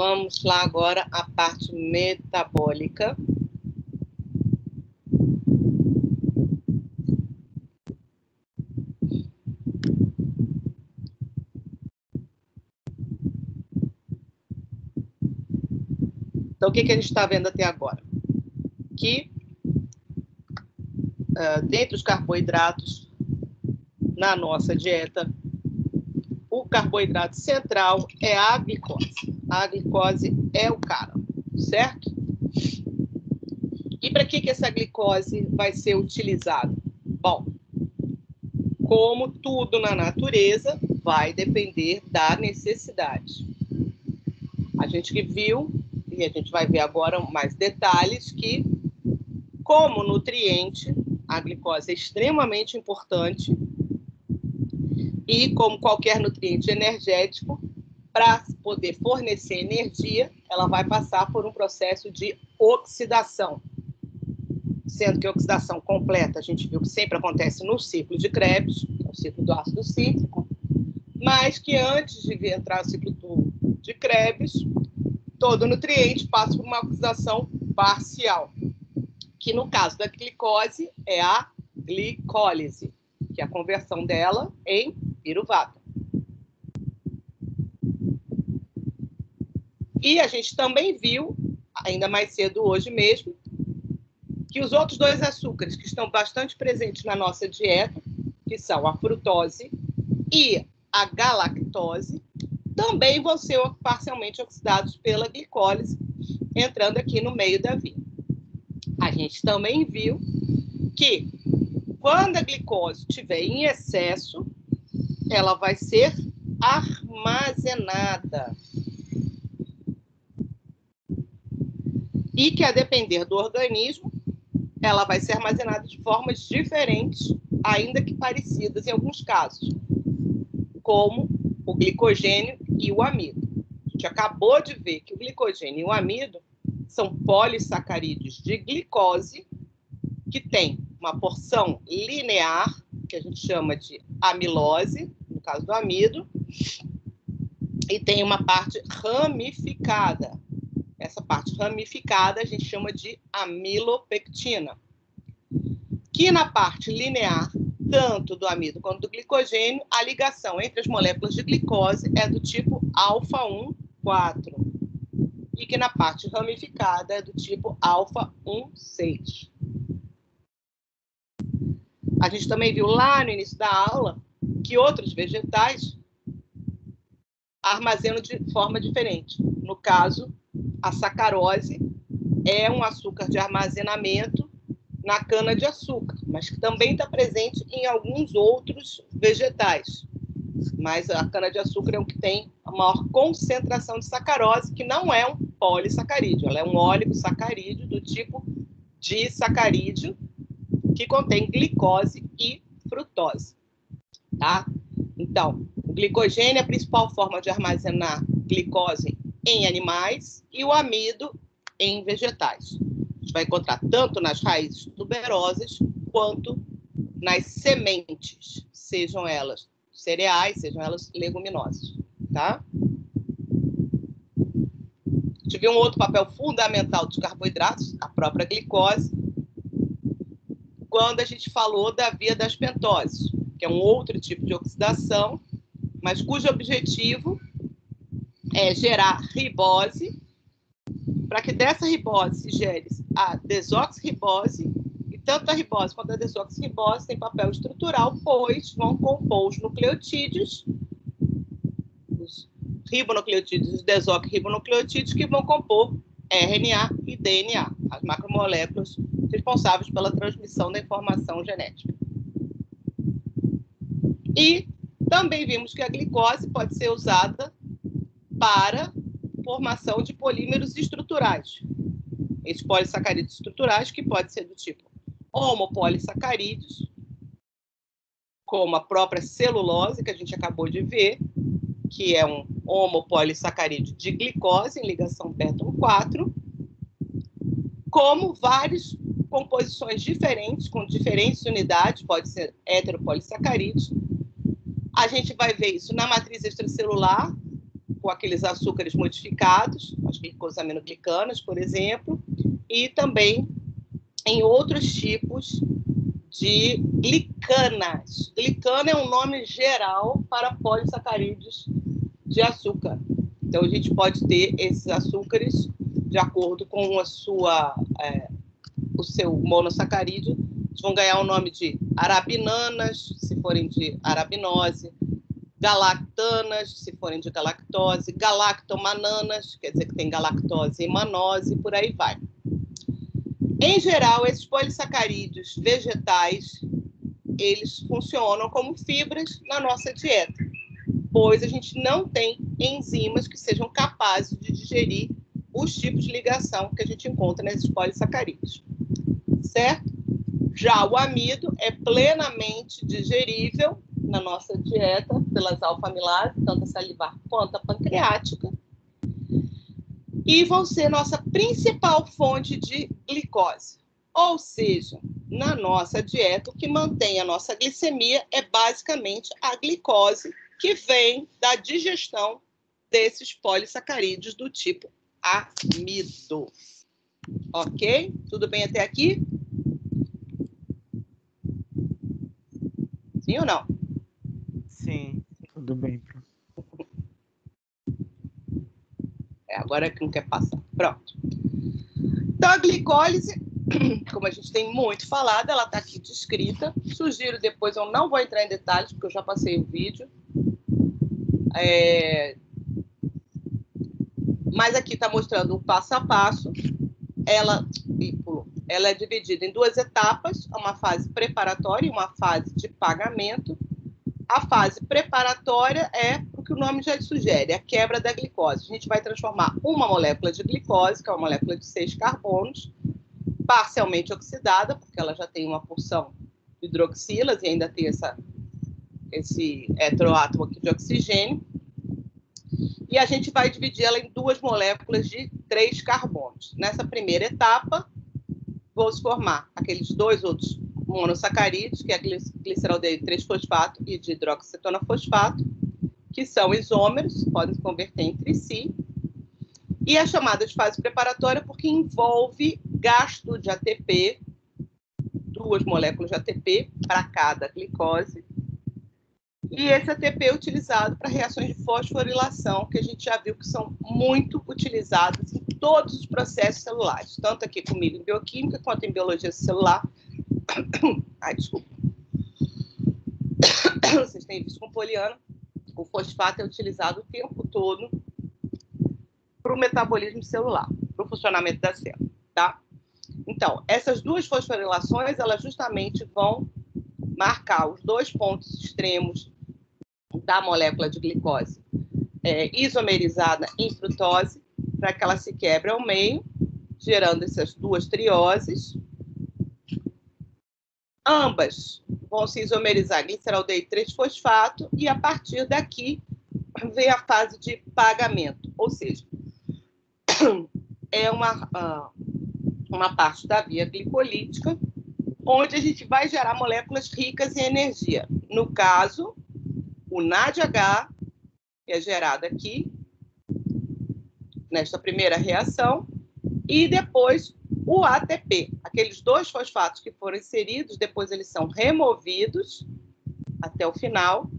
Vamos lá agora à parte metabólica. Então, o que a gente está vendo até agora? Que, dentre os carboidratos na nossa dieta, o carboidrato central é a glicose. A glicose é o cara, certo? E para que essa glicose vai ser utilizada? Bom, como tudo na natureza, vai depender da necessidade. A gente viu, e a gente vai ver agora mais detalhes, que como nutriente, a glicose é extremamente importante e como qualquer nutriente energético, para poder fornecer energia, ela vai passar por um processo de oxidação. Sendo que a oxidação completa, a gente viu que sempre acontece no ciclo de Krebs, que é o ciclo do ácido cítrico, mas que antes de entrar no ciclo de Krebs, todo nutriente passa por uma oxidação parcial, que no caso da glicose é a glicólise, que é a conversão dela em piruvata. E a gente também viu, ainda mais cedo hoje mesmo, que os outros dois açúcares que estão bastante presentes na nossa dieta, que são a frutose e a galactose, também vão ser parcialmente oxidados pela glicólise, entrando aqui no meio da via. A gente também viu que quando a glicose estiver em excesso, ela vai ser armazenada. E que, a depender do organismo, ela vai ser armazenada de formas diferentes, ainda que parecidas em alguns casos, como o glicogênio e o amido. A gente acabou de ver que o glicogênio e o amido são polissacarídeos de glicose, que tem uma porção linear, que a gente chama de amilose, no caso do amido, e tem uma parte ramificada. Essa parte ramificada a gente chama de amilopectina. Que na parte linear, tanto do amido quanto do glicogênio, a ligação entre as moléculas de glicose é do tipo alfa-1, 4. E que na parte ramificada é do tipo alfa-1, 6. A gente também viu lá no início da aula que outros vegetais armazenam de forma diferente. No caso, a sacarose é um açúcar de armazenamento na cana-de-açúcar, mas que também está presente em alguns outros vegetais. Mas a cana-de-açúcar é o que tem a maior concentração de sacarose, que não é um polissacarídeo, ela é um oligosacarídeo do tipo disacarídeo, que contém glicose e frutose. Tá? Então, o glicogênio é a principal forma de armazenar glicose em animais e o amido em vegetais. A gente vai encontrar tanto nas raízes tuberosas quanto nas sementes, sejam elas cereais, sejam elas leguminosas. Tá? A gente viu um outro papel fundamental dos carboidratos, a própria glicose, quando a gente falou da via das pentoses, que é um outro tipo de oxidação, mas cujo objetivo é gerar ribose, para que dessa ribose se gere a desoxirribose, e tanto a ribose quanto a desoxirribose têm papel estrutural, pois vão compor os nucleotídeos, os ribonucleotídeos e os desoxirribonucleotídeos, que vão compor RNA e DNA, as macromoléculas responsáveis pela transmissão da informação genética. E também vimos que a glicose pode ser usada para formação de polímeros estruturais. Esses polissacarídeos estruturais, que podem ser do tipo homopolissacarídeos, como a própria celulose, que a gente acabou de ver, que é um homopolissacarídeo de glicose em ligação beta 4, como várias composições diferentes, com diferentes unidades, pode ser heteropolissacarídeos. A gente vai ver isso na matriz extracelular, com aqueles açúcares modificados, as glicosaminoglicanas, por exemplo, e também em outros tipos de glicanas. Glicana é um nome geral para polissacarídeos de açúcar. Então, a gente pode ter esses açúcares de acordo com o seu monossacarídeo. Eles vão ganhar o nome de arabinanas, se forem de arabinose, galactanas, se forem de galactose, galactomananas, quer dizer que tem galactose e manose, por aí vai. Em geral, esses polissacarídeos vegetais, eles funcionam como fibras na nossa dieta, pois a gente não tem enzimas que sejam capazes de digerir os tipos de ligação que a gente encontra nesses polissacarídeos, certo? Já o amido é plenamente digerível na nossa dieta pelas alfa-amilases, tanto a salivar quanto a pancreática, e vão ser nossa principal fonte de glicose. Ou seja, na nossa dieta, o que mantém a nossa glicemia é basicamente a glicose que vem da digestão desses polissacarídeos do tipo amido. Ok? Tudo bem até aqui? Sim ou não? Sim, tudo bem. Agora é que não quer passar. Pronto. Então, a glicólise, como a gente tem muito falado, ela está aqui descrita. Sugiro depois, eu não vou entrar em detalhes, porque eu já passei o vídeo. Mas aqui está mostrando o passo a passo. Ela é dividida em duas etapas, uma fase preparatória e uma fase de pagamento. A fase preparatória é o que o nome já sugere, a quebra da glicose. A gente vai transformar uma molécula de glicose, que é uma molécula de 6 carbonos, parcialmente oxidada, porque ela já tem uma porção de hidroxilas e ainda tem esse heteroátomo aqui de oxigênio. E a gente vai dividir ela em duas moléculas de 3 carbonos. Nessa primeira etapa, vão se formar aqueles dois outros monossacarídeos, que é a gliceraldeído 3-fosfato e de hidroxicetona-fosfato, que são isômeros, podem se converter entre si. E é chamada de fase preparatória porque envolve gasto de ATP, 2 moléculas de ATP para cada glicose. E esse ATP é utilizado para reações de fosforilação, que a gente já viu que são muito utilizadas em todos os processos celulares, tanto aqui comigo em bioquímica quanto em biologia celular. Ai, desculpa. Vocês têm visto com Poliana, o fosfato é utilizado o tempo todo para o metabolismo celular, para o funcionamento da célula, tá? Então, essas duas fosforilações, elas justamente vão marcar os dois pontos extremos da molécula de glicose isomerizada em frutose, para que ela se quebre ao meio, gerando essas duas trioses. Ambas vão se isomerizar gliceraldeído 3-fosfato e, a partir daqui, vem a fase de pagamento, ou seja, é uma parte da via glicolítica, onde a gente vai gerar moléculas ricas em energia. No caso, o NADH, que é gerado aqui, nesta primeira reação, e depois o ATP. Aqueles dois fosfatos que foram inseridos, depois eles são removidos até o final.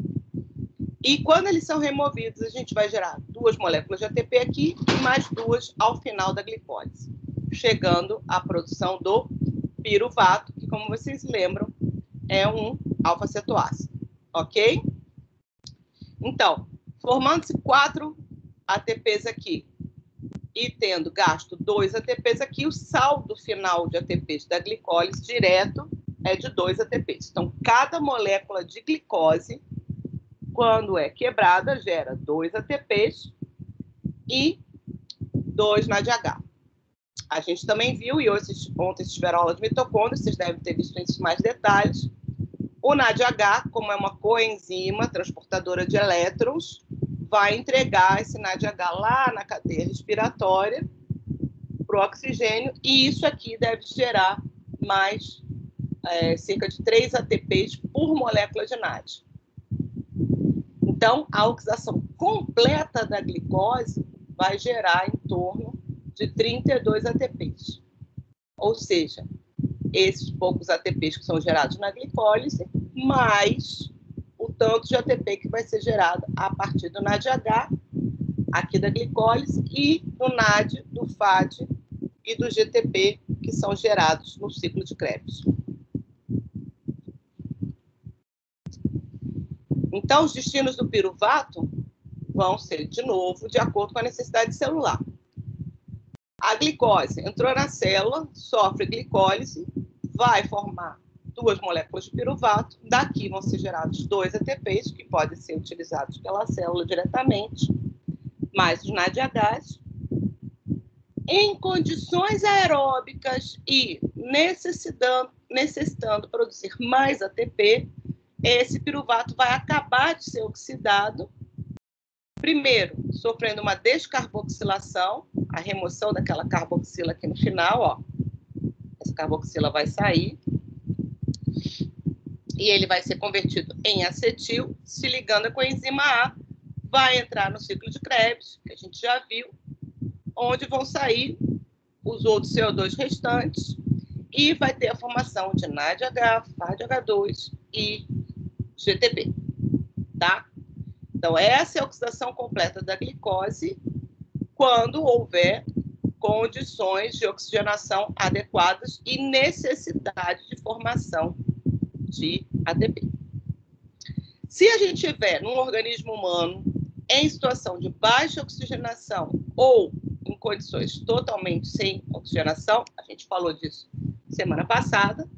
E quando eles são removidos, a gente vai gerar 2 moléculas de ATP aqui e mais 2 ao final da glicólise, chegando à produção do piruvato, que, como vocês lembram, é um alfa-cetoácido, ok? Então, formando-se 4 ATPs aqui e tendo gasto 2 ATPs aqui, o saldo final de ATPs da glicólise direto é de 2 ATPs. Então, cada molécula de glicose, quando é quebrada, gera 2 ATPs e 2 NADH. A gente também viu, e hoje, ontem vocês tiveram aula de mitocôndrias, vocês devem ter visto isso em mais detalhes. O NADH, como é uma coenzima transportadora de elétrons, vai entregar esse NADH lá na cadeia respiratória para o oxigênio, e isso aqui deve gerar mais cerca de 3 ATPs por molécula de NAD. Então, a oxidação completa da glicose vai gerar em torno de 32 ATPs. Ou seja, esses poucos ATPs que são gerados na glicólise, mais o tanto de ATP que vai ser gerado a partir do NADH, aqui da glicólise, e do NAD, do FAD e do GTP, que são gerados no ciclo de Krebs. Então, os destinos do piruvato vão ser, de novo, de acordo com a necessidade celular. A glicose entrou na célula, sofre glicólise, vai formar 2 moléculas de piruvato, daqui vão ser gerados 2 ATPs, que podem ser utilizados pela célula diretamente, mais os NADHs. Em condições aeróbicas e necessitando produzir mais ATP, esse piruvato vai acabar de ser oxidado, primeiro, sofrendo uma descarboxilação, a remoção daquela carboxila aqui no final, ó. Essa carboxila vai sair, e ele vai ser convertido em acetil, se ligando com a enzima A, vai entrar no ciclo de Krebs, que a gente já viu, onde vão sair os outros CO2 restantes, e vai ter a formação de NADH, FADH2 e GTP, tá? Então, essa é a oxidação completa da glicose quando houver condições de oxigenação adequadas e necessidade de formação de ATP. Se a gente tiver num organismo humano em situação de baixa oxigenação ou em condições totalmente sem oxigenação, a gente falou disso semana passada,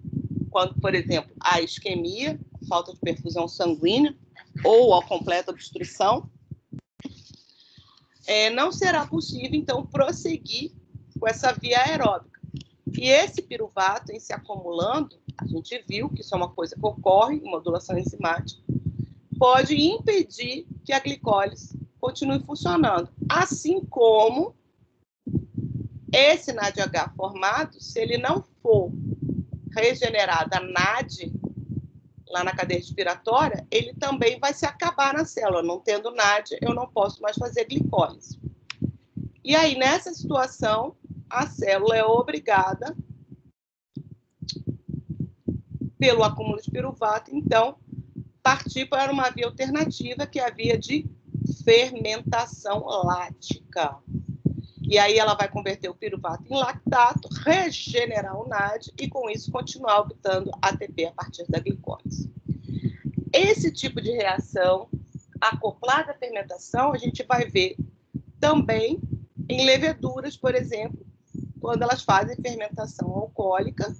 quando, por exemplo, há isquemia, falta de perfusão sanguínea ou a completa obstrução, não será possível, então, prosseguir com essa via aeróbica. E esse piruvato, em se acumulando, a gente viu que isso é uma coisa que ocorre em modulação enzimática, pode impedir que a glicólise continue funcionando. Assim como esse NADH formado, se ele não for regenerado a NAD, lá na cadeia respiratória, ele também vai se acabar na célula. Não tendo NAD, eu não posso mais fazer glicólise. E aí, nessa situação, a célula é obrigada, pelo acúmulo de piruvato, então, partir para uma via alternativa, que é a via de fermentação lática. E aí ela vai converter o piruvato em lactato, regenerar o NAD e, com isso, continuar obtendo ATP a partir da glicólise. Esse tipo de reação acoplada à fermentação, a gente vai ver também em leveduras, por exemplo, quando elas fazem fermentação alcoólica.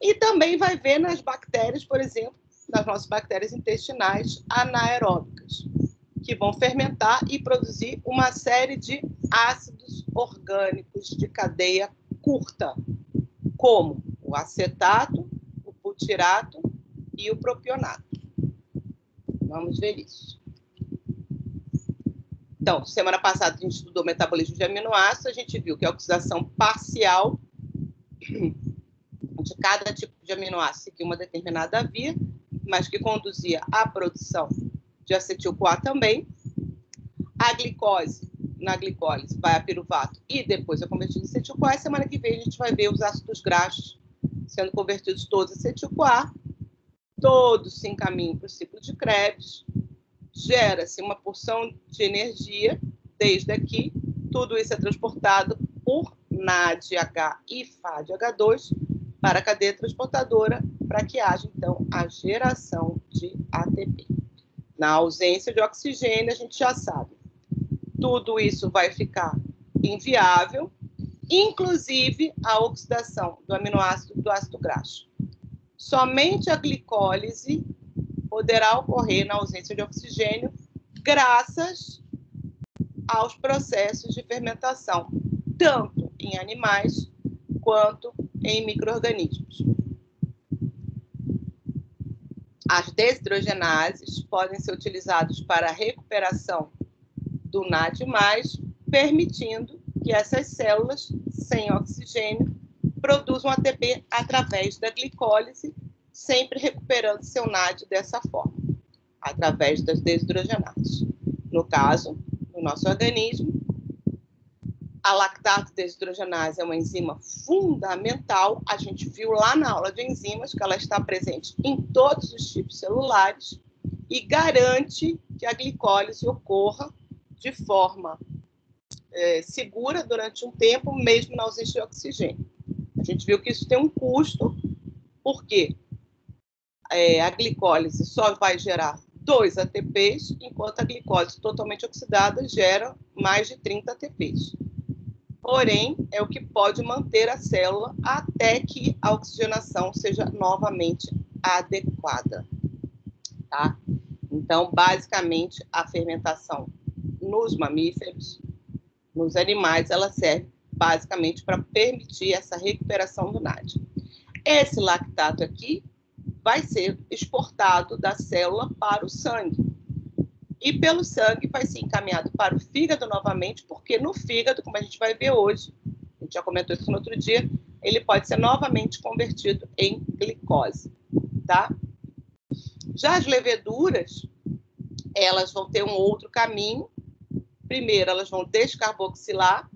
E também vai ver nas bactérias, por exemplo, nas nossas bactérias intestinais anaeróbicas, que vão fermentar e produzir uma série de ácidos orgânicos de cadeia curta, como o acetato, o butirato e o propionato. Vamos ver isso. Então, semana passada a gente estudou metabolismo de aminoácidos, a gente viu que a oxidação parcial de cada tipo de aminoácido seguia uma determinada via, mas que conduzia à produção de acetil-CoA também. A glicose, na glicólise, vai a piruvato e depois é convertido em acetil-CoA. Semana que vem a gente vai ver os ácidos graxos sendo convertidos todos em acetil-CoA, todos se encaminham para o ciclo de Krebs, gera-se uma porção de energia desde aqui, tudo isso é transportado por NADH e FADH2 para a cadeia transportadora, para que haja, então, a geração de ATP. Na ausência de oxigênio, a gente já sabe, tudo isso vai ficar inviável, inclusive a oxidação do aminoácido do ácido graxo. Somente a glicólise poderá ocorrer na ausência de oxigênio, graças aos processos de fermentação, tanto em animais quanto em micro-organismos. As desidrogenases podem ser utilizadas para a recuperação do NAD+, permitindo que essas células, sem oxigênio, produzam ATP através da glicólise, sempre recuperando seu NAD dessa forma, através das desidrogenases. no caso, no nosso organismo. A lactato desidrogenase é uma enzima fundamental. A gente viu lá na aula de enzimas que ela está presente em todos os tipos celulares e garante que a glicólise ocorra de forma segura durante um tempo, mesmo na ausência de oxigênio. A gente viu que isso tem um custo, porque a glicólise só vai gerar 2 ATPs, enquanto a glicose totalmente oxidada gera mais de 30 ATPs. Porém, é o que pode manter a célula até que a oxigenação seja novamente adequada. Tá? Então, basicamente, a fermentação nos mamíferos, nos animais, ela serve basicamente para permitir essa recuperação do NAD. Esse lactato aqui vai ser exportado da célula para o sangue. E pelo sangue vai ser encaminhado para o fígado novamente, porque no fígado, como a gente vai ver hoje, a gente já comentou isso no outro dia, ele pode ser novamente convertido em glicose, tá? Já as leveduras, elas vão ter um outro caminho. Primeiro, elas vão descarboxilar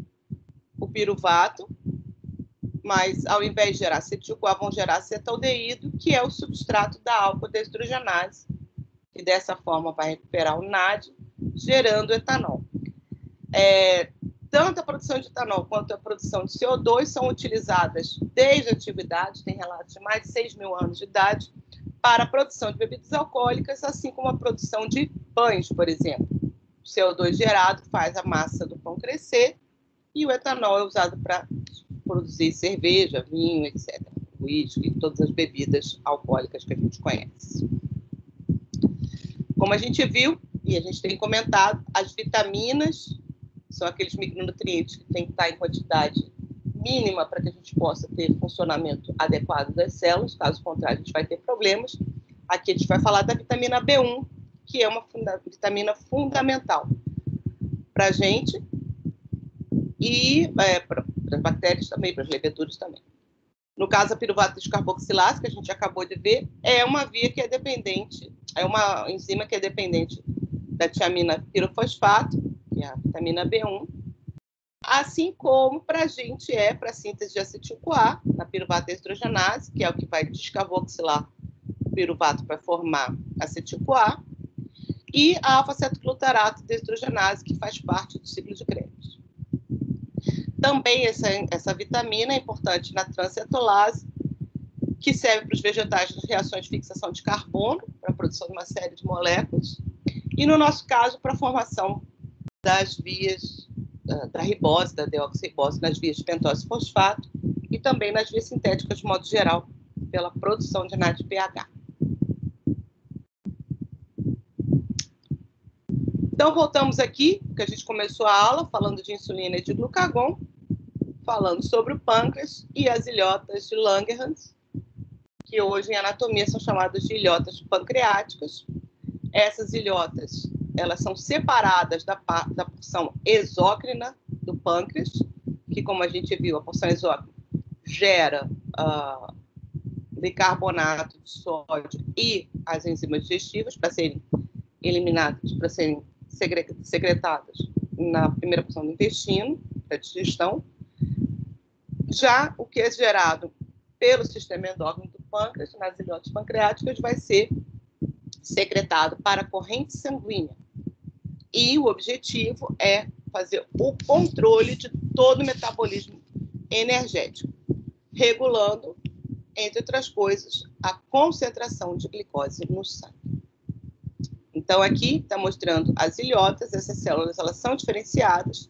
o piruvato, mas ao invés de gerar acetil-CoA, vão gerar acetaldeído, que é o substrato da álcool-desidrogenase, que dessa forma vai recuperar o NAD, gerando etanol. Tanto a produção de etanol quanto a produção de CO2 são utilizadas desde a antiguidade, tem relatos de mais de 6 mil anos de idade, para a produção de bebidas alcoólicas, assim como a produção de pães, por exemplo. O CO2 gerado faz a massa do pão crescer e o etanol é usado para produzir cerveja, vinho, etc. Uísque, todas as bebidas alcoólicas que a gente conhece. Como a gente viu, e a gente tem comentado, as vitaminas são aqueles micronutrientes que tem que estar em quantidade mínima para que a gente possa ter funcionamento adequado das células, caso contrário a gente vai ter problemas. Aqui a gente vai falar da vitamina B1, que é uma vitamina fundamental para a gente e para as bactérias também, para as leveduras também. No caso, a piruvato descarboxilase, que a gente acabou de ver, é uma via que é dependente, é uma enzima que é dependente da tiamina pirofosfato, que é a vitamina B1, assim como para a gente para a síntese de acetil-CoA, na piruvato desidrogenase, que é o que vai descarboxilar o piruvato para formar acetil-CoA, e a alfa-cetoglutarato desidrogenase, que faz parte do ciclo de Krebs. Também essa vitamina é importante na transcetolase, que serve para os vegetais nas reações de fixação de carbono, para a produção de uma série de moléculas, e no nosso caso, para a formação das vias da ribose, da deoxirribose, nas vias de pentose-fosfato, e também nas vias sintéticas, de modo geral, pela produção de NADPH. Então, voltamos aqui, porque a gente começou a aula falando de insulina e de glucagon, falando sobre o pâncreas e as ilhotas de Langerhans, que hoje em anatomia são chamadas de ilhotas pancreáticas. Essas ilhotas, elas são separadas da porção exócrina do pâncreas, que, como a gente viu, a porção exócrina gera bicarbonato de sódio e as enzimas digestivas para serem eliminadas, para serem secretadas na primeira porção do intestino, para digestão. Já o que é gerado pelo sistema endócrino do pâncreas, nas ilhotas pancreáticas, vai ser secretado para a corrente sanguínea. E o objetivo é fazer o controle de todo o metabolismo energético, regulando, entre outras coisas, a concentração de glicose no sangue. Então, aqui está mostrando as ilhotas. Essas células, elas são diferenciadas.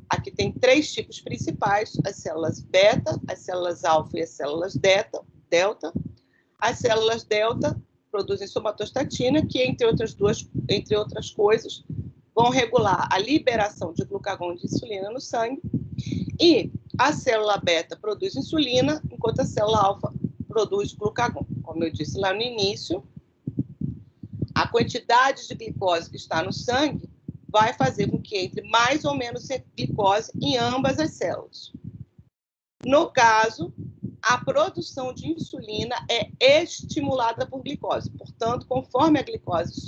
Aqui tem 3 tipos principais: as células beta, as células alfa e as células delta. As células delta produzem somatostatina, que, entre outras coisas, vão regular a liberação de glucagon e de insulina no sangue. E a célula beta produz insulina, enquanto a célula alfa produz glucagon. Como eu disse lá no início, a quantidade de glicose que está no sangue vai fazer com que entre mais ou menos glicose em ambas as células. No caso, a produção de insulina é estimulada por glicose. Portanto, conforme a glicose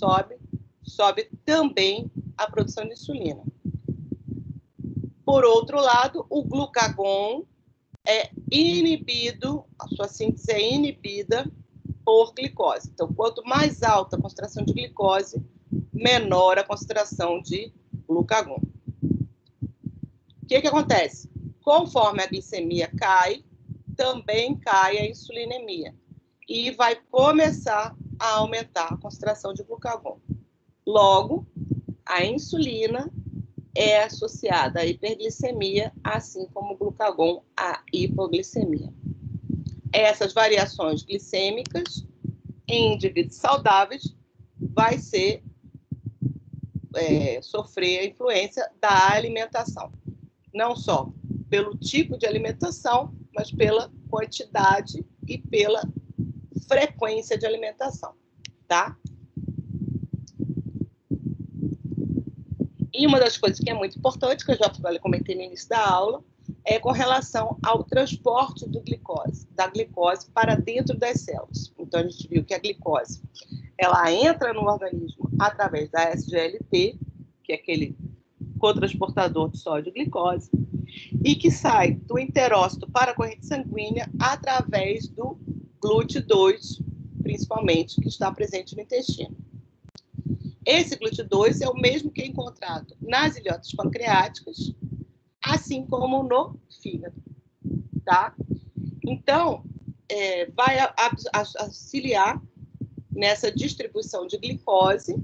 sobe também a produção de insulina. Por outro lado, o glucagon é inibido, a sua síntese é inibida por glicose. Então, quanto mais alta a concentração de glicose, menor a concentração de glucagon. O que acontece? Conforme a glicemia cai, também cai a insulinemia. E vai começar a aumentar a concentração de glucagon. Logo, a insulina é associada à hiperglicemia, assim como o glucagon à hipoglicemia. Essas variações glicêmicas em indivíduos saudáveis vai sofrer a influência da alimentação. Não só pelo tipo de alimentação, mas pela quantidade e pela frequência de alimentação, tá? E uma das coisas que é muito importante, que eu já comentei no início da aula, é com relação ao transporte da glicose para dentro das células. Então, a gente viu que a glicose, ela entra no organismo através da SGLT, que é aquele cotransportador de sódio e glicose, e que sai do enterócito para a corrente sanguínea através do GLUT2, principalmente, que está presente no intestino. Esse GLUT2 é o mesmo que é encontrado nas ilhotas pancreáticas, assim como no fígado, tá? Então, vai auxiliar nessa distribuição de glicose.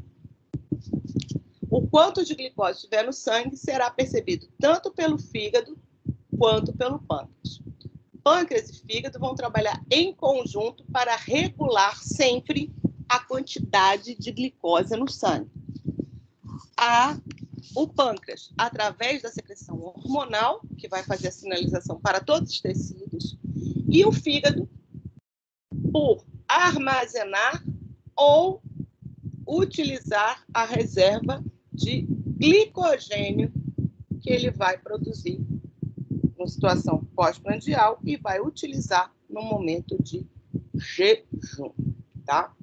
O quanto de glicose estiver no sangue será percebido tanto pelo fígado quanto pelo pâncreas. Pâncreas e fígado vão trabalhar em conjunto para regular sempre a quantidade de glicose no sangue. O pâncreas, através da secreção hormonal, que vai fazer a sinalização para todos os tecidos, e o fígado, por armazenar ou utilizar a reserva de glicogênio que ele vai produzir em situação pós-prandial e vai utilizar no momento de jejum, tá?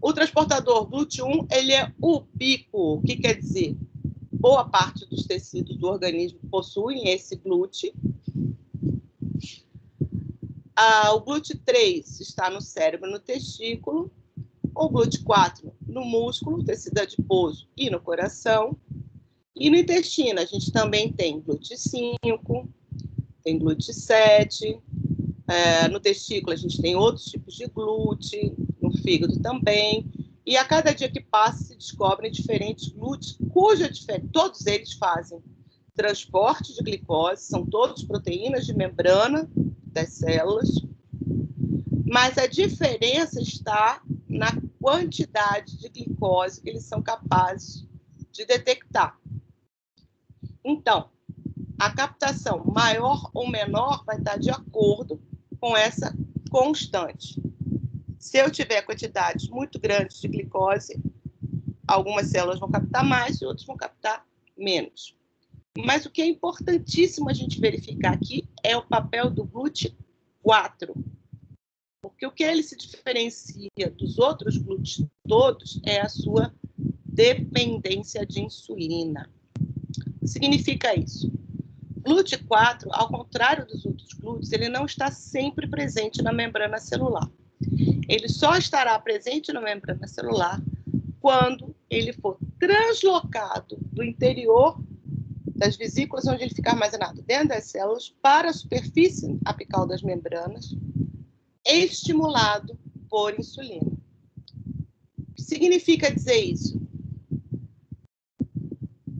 O transportador GLUT1, ele é ubíquo, o que quer dizer? Boa parte dos tecidos do organismo possuem esse GLUT. O GLUT3 está no cérebro e no testículo. O GLUT4 no músculo, tecido adiposo e no coração. E no intestino, a gente também tem GLUT5, tem GLUT7. No testículo, a gente tem outros tipos de GLUT, no fígado também. E a cada dia que passa, se descobrem diferentes GLUTs, todos eles fazem transporte de glicose, são todos proteínas de membrana das células, mas a diferença está na quantidade de glicose que eles são capazes de detectar. Então, a captação maior ou menor vai estar de acordo com essa constante. Se eu tiver quantidades muito grandes de glicose, algumas células vão captar mais e outras vão captar menos. Mas o que é importantíssimo a gente verificar aqui é o papel do GLUT4. Porque o que ele se diferencia dos outros GLUTs todos é a sua dependência de insulina. O que significa isso? GLUT4, ao contrário dos outros GLUTs, ele não está sempre presente na membrana celular. Ele só estará presente na membrana celular quando ele for translocado do interior das vesículas, onde ele fica armazenado dentro das células, para a superfície apical das membranas, estimulado por insulina. O que significa dizer isso?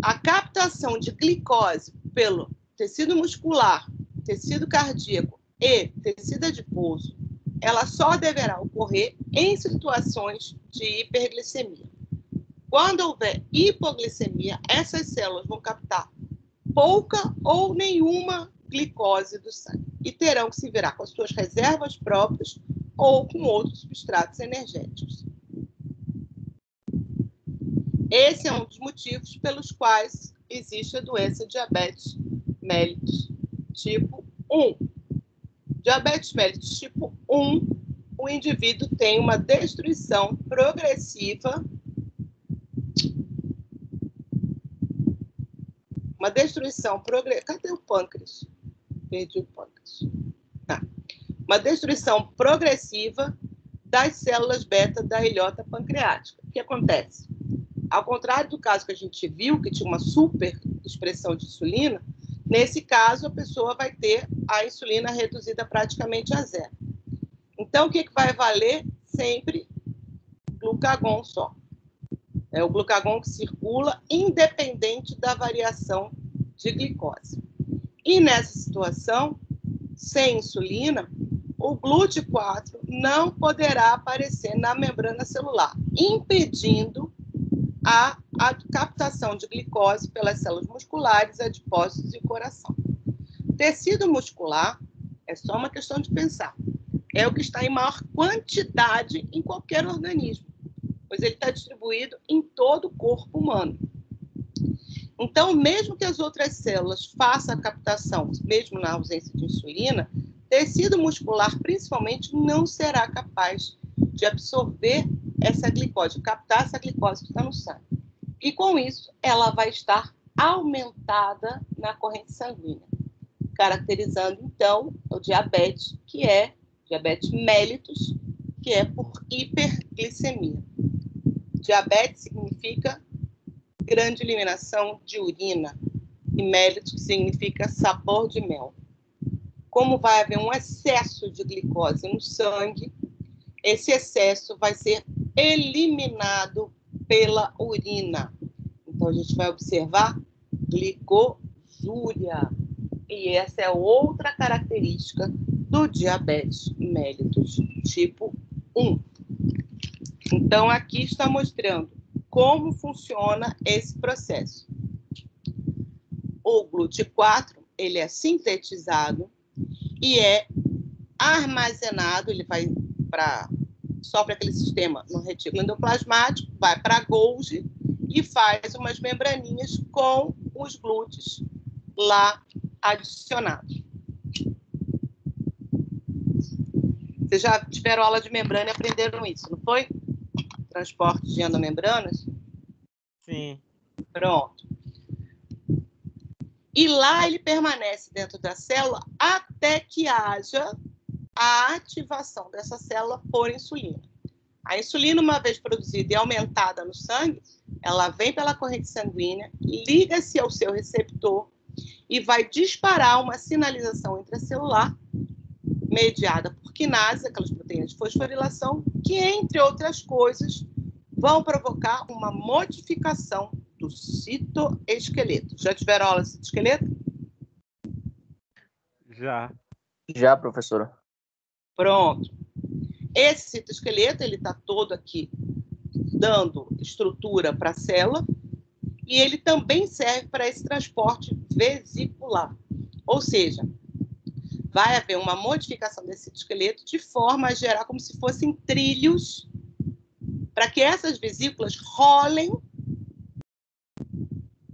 A captação de glicose pelo tecido muscular, tecido cardíaco e tecido adiposo, ela só deverá ocorrer em situações de hiperglicemia. Quando houver hipoglicemia, essas células vão captar pouca ou nenhuma glicose do sangue e terão que se virar com as suas reservas próprias ou com outros substratos energéticos. Esse é um dos motivos pelos quais existe a doença diabetes mellitus tipo 1. Diabetes mellitus tipo 1, o indivíduo tem uma destruição progressiva Uma destruição progressiva... Cadê o pâncreas? Perdi o pâncreas. Tá. Uma destruição progressiva das células beta da ilhota pancreática. O que acontece? Ao contrário do caso que a gente viu, que tinha uma super expressão de insulina, nesse caso a pessoa vai ter a insulina reduzida praticamente a zero. Então, o que vai valer? Sempre glucagon só. É o glucagon que circula independente da variação de glicose. E nessa situação, sem insulina, o GLUT4 não poderá aparecer na membrana celular, impedindo a captação de glicose pelas células musculares, adipócitos e coração. Tecido muscular é só uma questão de pensar. É o que está em maior quantidade em qualquer organismo, pois ele está distribuído em todo o corpo humano. Então, mesmo que as outras células façam a captação, mesmo na ausência de insulina, tecido muscular, principalmente, não será capaz de absorver essa glicose, captar essa glicose que está no sangue. E, com isso, ela vai estar aumentada na corrente sanguínea, caracterizando, então, o diabetes, que é diabetes mellitus, que é por hiperglicemia. Diabetes significa grande eliminação de urina, e mellitus, que significa sabor de mel. Como vai haver um excesso de glicose no sangue, esse excesso vai ser eliminado pela urina. Então, a gente vai observar glicosúria. E essa é outra característica do diabetes mellitus tipo 1. Então, aqui está mostrando como funciona esse processo. O GLUT4, ele sintetizado e é armazenado, ele vai só para aquele sistema no retículo endoplasmático, vai para a Golgi e faz umas membraninhas com os glúteos lá adicionados. Vocês já tiveram aula de membrana e aprenderam isso, não foi? Transporte de endomembranas? Sim. Pronto. E lá ele permanece dentro da célula até que haja a ativação dessa célula por insulina. A insulina, uma vez produzida e aumentada no sangue, ela vem pela corrente sanguínea, liga-se ao seu receptor e vai disparar uma sinalização intracelular mediada por quinase, aquelas proteínas de fosforilação, que, entre outras coisas, vão provocar uma modificação do citoesqueleto. Já tiveram aula de citoesqueleto? Já. Já, professora. Pronto. Esse citoesqueleto, ele está todo aqui dando estrutura para a célula e ele também serve para esse transporte vesicular. Ou seja, vai haver uma modificação desse citoesqueleto de forma a gerar como se fossem trilhos para que essas vesículas rolem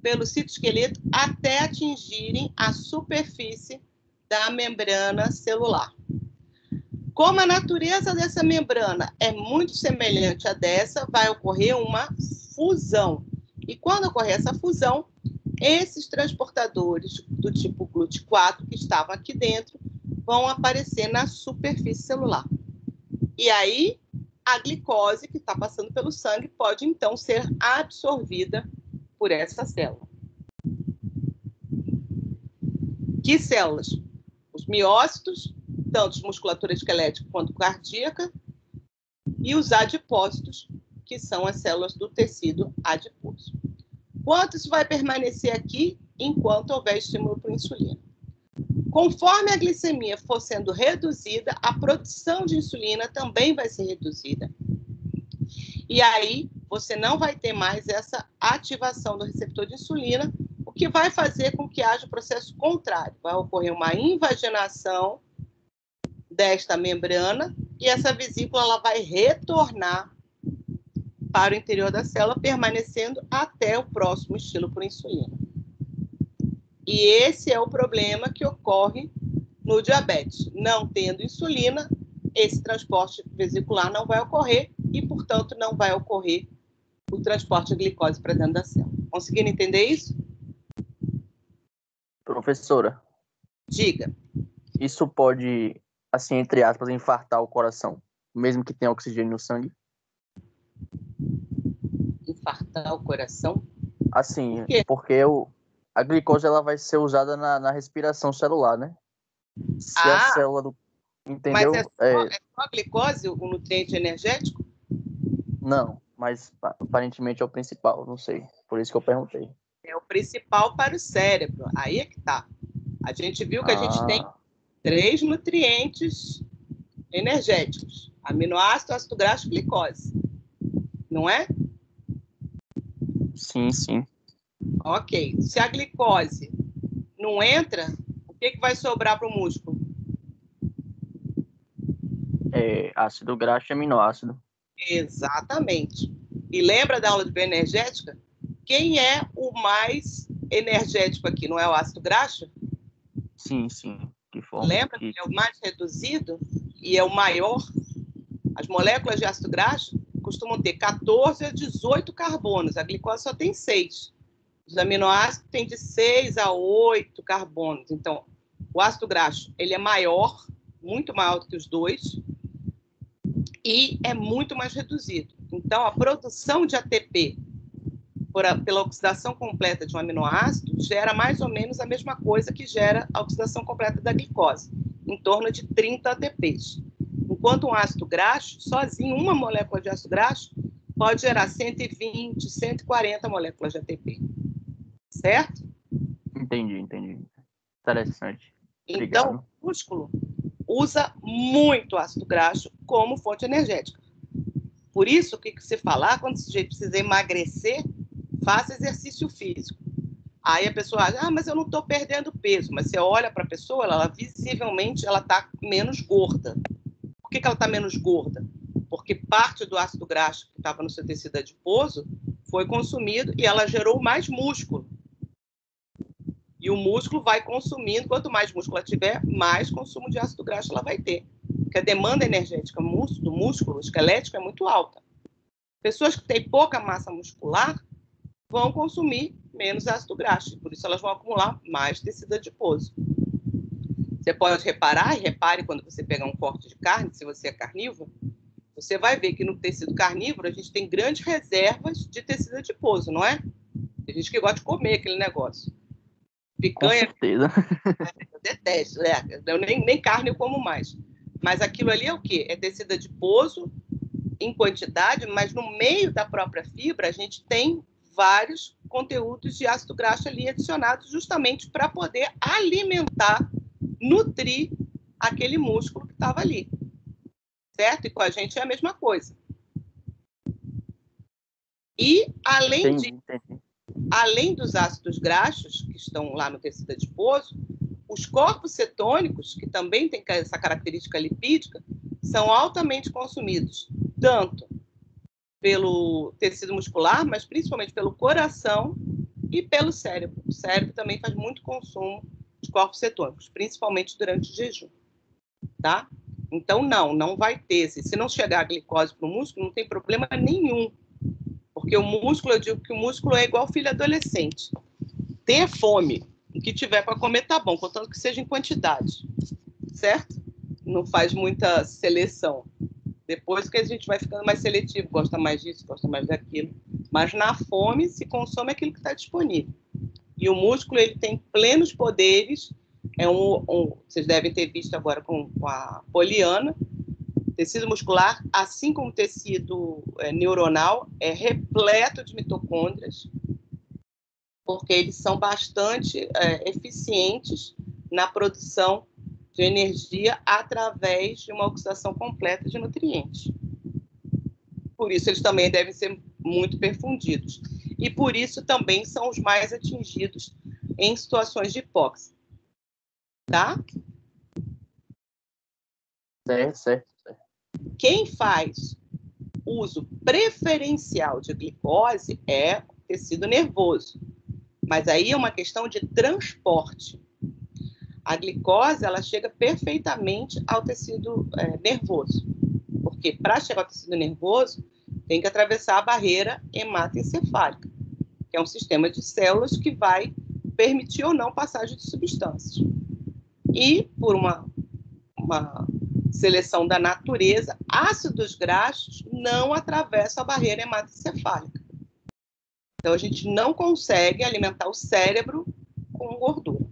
pelo citoesqueleto até atingirem a superfície da membrana celular. Como a natureza dessa membrana é muito semelhante à dessa, vai ocorrer uma fusão. E quando ocorrer essa fusão, esses transportadores do tipo GLUT4 que estavam aqui dentro vão aparecer na superfície celular. E aí, a glicose que está passando pelo sangue pode, então, ser absorvida por essa célula. Que células? Os miócitos, tanto musculatura esquelética quanto cardíaca, e os adipócitos, que são as células do tecido adiposo. Quanto isso vai permanecer aqui enquanto houver estímulo por insulina? Conforme a glicemia for sendo reduzida, a produção de insulina também vai ser reduzida. E aí, você não vai ter mais essa ativação do receptor de insulina, o que vai fazer com que haja o processo contrário. Vai ocorrer uma invaginação desta membrana e essa vesícula ela vai retornar para o interior da célula, permanecendo até o próximo estímulo por insulina. E esse é o problema que ocorre no diabetes. Não tendo insulina, esse transporte vesicular não vai ocorrer e, portanto, não vai ocorrer o transporte de glicose para dentro da célula. Conseguiram entender isso? Professora, Diga. isso pode, assim, entre aspas, infartar o coração, mesmo que tenha oxigênio no sangue? Infartar o coração? Assim, Por quê? porque a glicose ela vai ser usada na respiração celular, né? Se a Ah, célula do... mas Entendeu? é só a glicose, o nutriente energético? Não, mas aparentemente é o principal, não sei. Por isso que eu perguntei. É o principal para o cérebro. Aí é que tá. A gente viu que a gente tem Ah, 3 nutrientes energéticos: aminoácido, ácido graxo e glicose. Não é? sim, sim. Ok. Se a glicose não entra, o que vai sobrar para o músculo? Ácido graxo e aminoácido. Exatamente. E lembra da aula de bioenergética? Quem é o mais energético aqui? Não é o ácido graxo? Sim, sim. Que forma Lembra que que... ele é o mais reduzido e é o maior? As moléculas de ácido graxo costumam ter 14 a 18 carbonos. A glicose só tem 6. Os aminoácidos têm de 6 a 8 carbonos. Então, o ácido graxo ele é maior, muito maior do que os dois, e é muito mais reduzido. Então, a produção de ATP pela oxidação completa de um aminoácido gera mais ou menos a mesma coisa que gera a oxidação completa da glicose, em torno de 30 ATPs. Enquanto um ácido graxo, sozinho, uma molécula de ácido graxo pode gerar 120, 140 moléculas de ATP. Certo? Entendi. Interessante. Então, Obrigado. o músculo usa muito ácido graxo como fonte energética. Por isso, o que se fala? Quando o sujeito precisa emagrecer, faça exercício físico. Aí a pessoa acha, mas eu não estou perdendo peso. Mas você olha para a pessoa, ela visivelmente está menos gorda. Por que ela está menos gorda? Porque parte do ácido graxo que estava no seu tecido adiposo foi consumido e ela gerou mais músculo. E o músculo vai consumindo, quanto mais músculo ela tiver, mais consumo de ácido graxo ela vai ter. Porque a demanda energética do músculo esquelético é muito alta. Pessoas que têm pouca massa muscular vão consumir menos ácido graxo, por isso elas vão acumular mais tecido adiposo. Você pode reparar, e repare quando você pegar um corte de carne, se você é carnívoro, você vai ver que no tecido carnívoro a gente tem grandes reservas de tecido adiposo, não é? Tem gente que gosta de comer aquele negócio. Com Picanha, certeza. eu detesto, né? Eu nem carne eu como mais. Mas aquilo ali é o quê? É tecido adiposo em quantidade, mas no meio da própria fibra a gente tem vários conteúdos de ácido graxo ali adicionados justamente para poder alimentar, nutrir aquele músculo que estava ali. Certo? E com a gente é a mesma coisa. E, Entendi. além dos ácidos graxos, que estão lá no tecido adiposo, os corpos cetônicos, que também têm essa característica lipídica, são altamente consumidos, tanto pelo tecido muscular, mas principalmente pelo coração e pelo cérebro. O cérebro também faz muito consumo de corpos cetônicos, principalmente durante o jejum. Tá? Então, não vai ter. Se não chegar a glicose para o músculo, não tem problema nenhum. Porque o músculo, eu digo que o músculo é igual filho adolescente. Tenha fome, o que tiver para comer tá bom, contanto que seja em quantidade. Certo? Não faz muita seleção. Depois que a gente vai ficando mais seletivo, gosta mais disso, gosta mais daquilo. Mas na fome se consome aquilo que está disponível. E o músculo ele tem plenos poderes. Vocês devem ter visto agora com a Poliana. Tecido muscular, assim como tecido neuronal, é repleto de mitocôndrias, porque eles são bastante eficientes na produção de energia através de uma oxidação completa de nutrientes. Por isso, eles também devem ser muito perfundidos. E por isso também são os mais atingidos em situações de hipóxia. Tá? Certo. Quem faz uso preferencial de glicose é o tecido nervoso. Mas aí é uma questão de transporte. A glicose ela chega perfeitamente ao tecido nervoso. Porque para chegar ao tecido nervoso, tem que atravessar a barreira hematoencefálica, que é um sistema de células que vai permitir ou não passagem de substâncias. E, por uma seleção da natureza, ácidos graxos não atravessam a barreira hematoencefálica. Então, a gente não consegue alimentar o cérebro com gordura.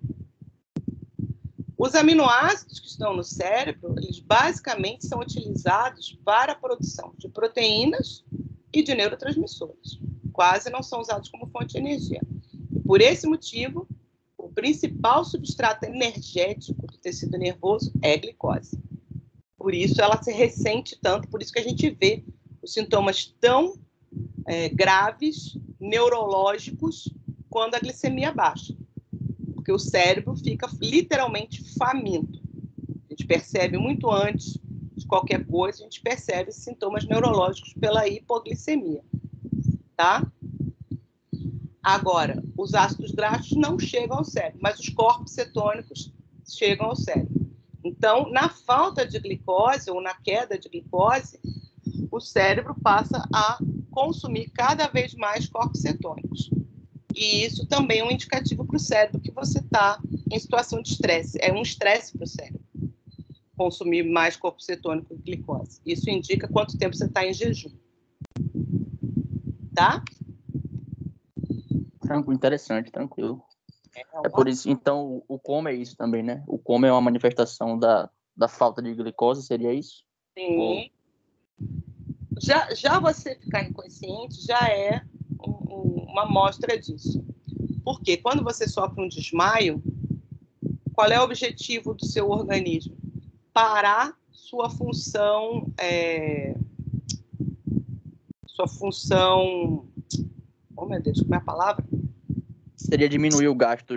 Os aminoácidos que estão no cérebro, eles basicamente são utilizados para a produção de proteínas e de neurotransmissores. Quase não são usados como fonte de energia. Por esse motivo, o principal substrato energético do tecido nervoso é a glicose. Por isso ela se ressente tanto, por isso que a gente vê os sintomas tão graves, neurológicos, quando a glicemia baixa. Porque o cérebro fica literalmente faminto. A gente percebe muito antes de qualquer coisa, a gente percebe sintomas neurológicos pela hipoglicemia, tá? Agora, os ácidos graxos não chegam ao cérebro, mas os corpos cetônicos chegam ao cérebro. Então, na falta de glicose ou na queda de glicose, o cérebro passa a consumir cada vez mais corpos cetônicos. E isso também é um indicativo para o cérebro que você está em situação de estresse. É um estresse para o cérebro consumir mais corpo cetônico e glicose. Isso indica quanto tempo você está em jejum. Tá? Tranquilo, interessante, tranquilo. É por isso, então, o coma é isso também, né? O coma é uma manifestação da falta de glicose, seria isso? Sim. Ou... Já você ficar inconsciente já é uma amostra disso. Porque quando você sofre um desmaio, qual é o objetivo do seu organismo? Parar sua função... Oh, meu Deus, como é a palavra? Seria diminuir o gasto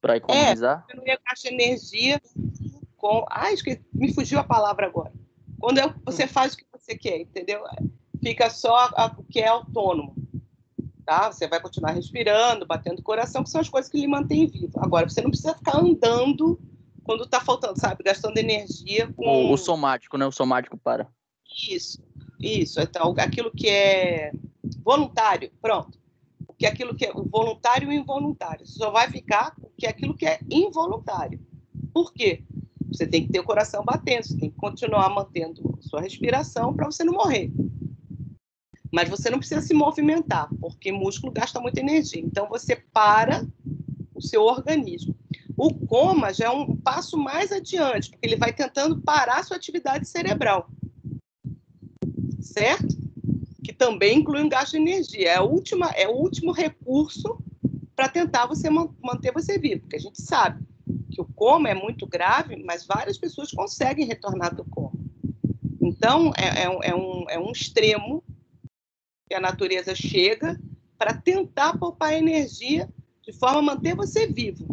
para economizar? Diminuir o gasto de energia com... me fugiu a palavra agora. Quando você faz o que você quer, entendeu? Fica só o que é autônomo. Tá? Você vai continuar respirando, batendo o coração, que são as coisas que lhe mantêm vivo. Agora, você não precisa ficar andando quando está faltando, sabe? Gastando energia com... O somático, né? O somático para. Isso. Então, aquilo que é voluntário, pronto. Aquilo que é voluntário e involuntário. Você só vai ficar com aquilo que é involuntário. Por quê? Você tem que ter o coração batendo, você tem que continuar mantendo sua respiração para você não morrer. Mas você não precisa se movimentar, porque músculo gasta muita energia. Então, você para o seu organismo. O coma já é um passo mais adiante, porque ele vai tentando parar a sua atividade cerebral. Certo? Que também inclui um gasto de energia. É o último recurso para tentar manter você vivo. Porque a gente sabe que o coma é muito grave, mas várias pessoas conseguem retornar do coma. Então, é um extremo que a natureza chega para tentar poupar energia de forma a manter você vivo.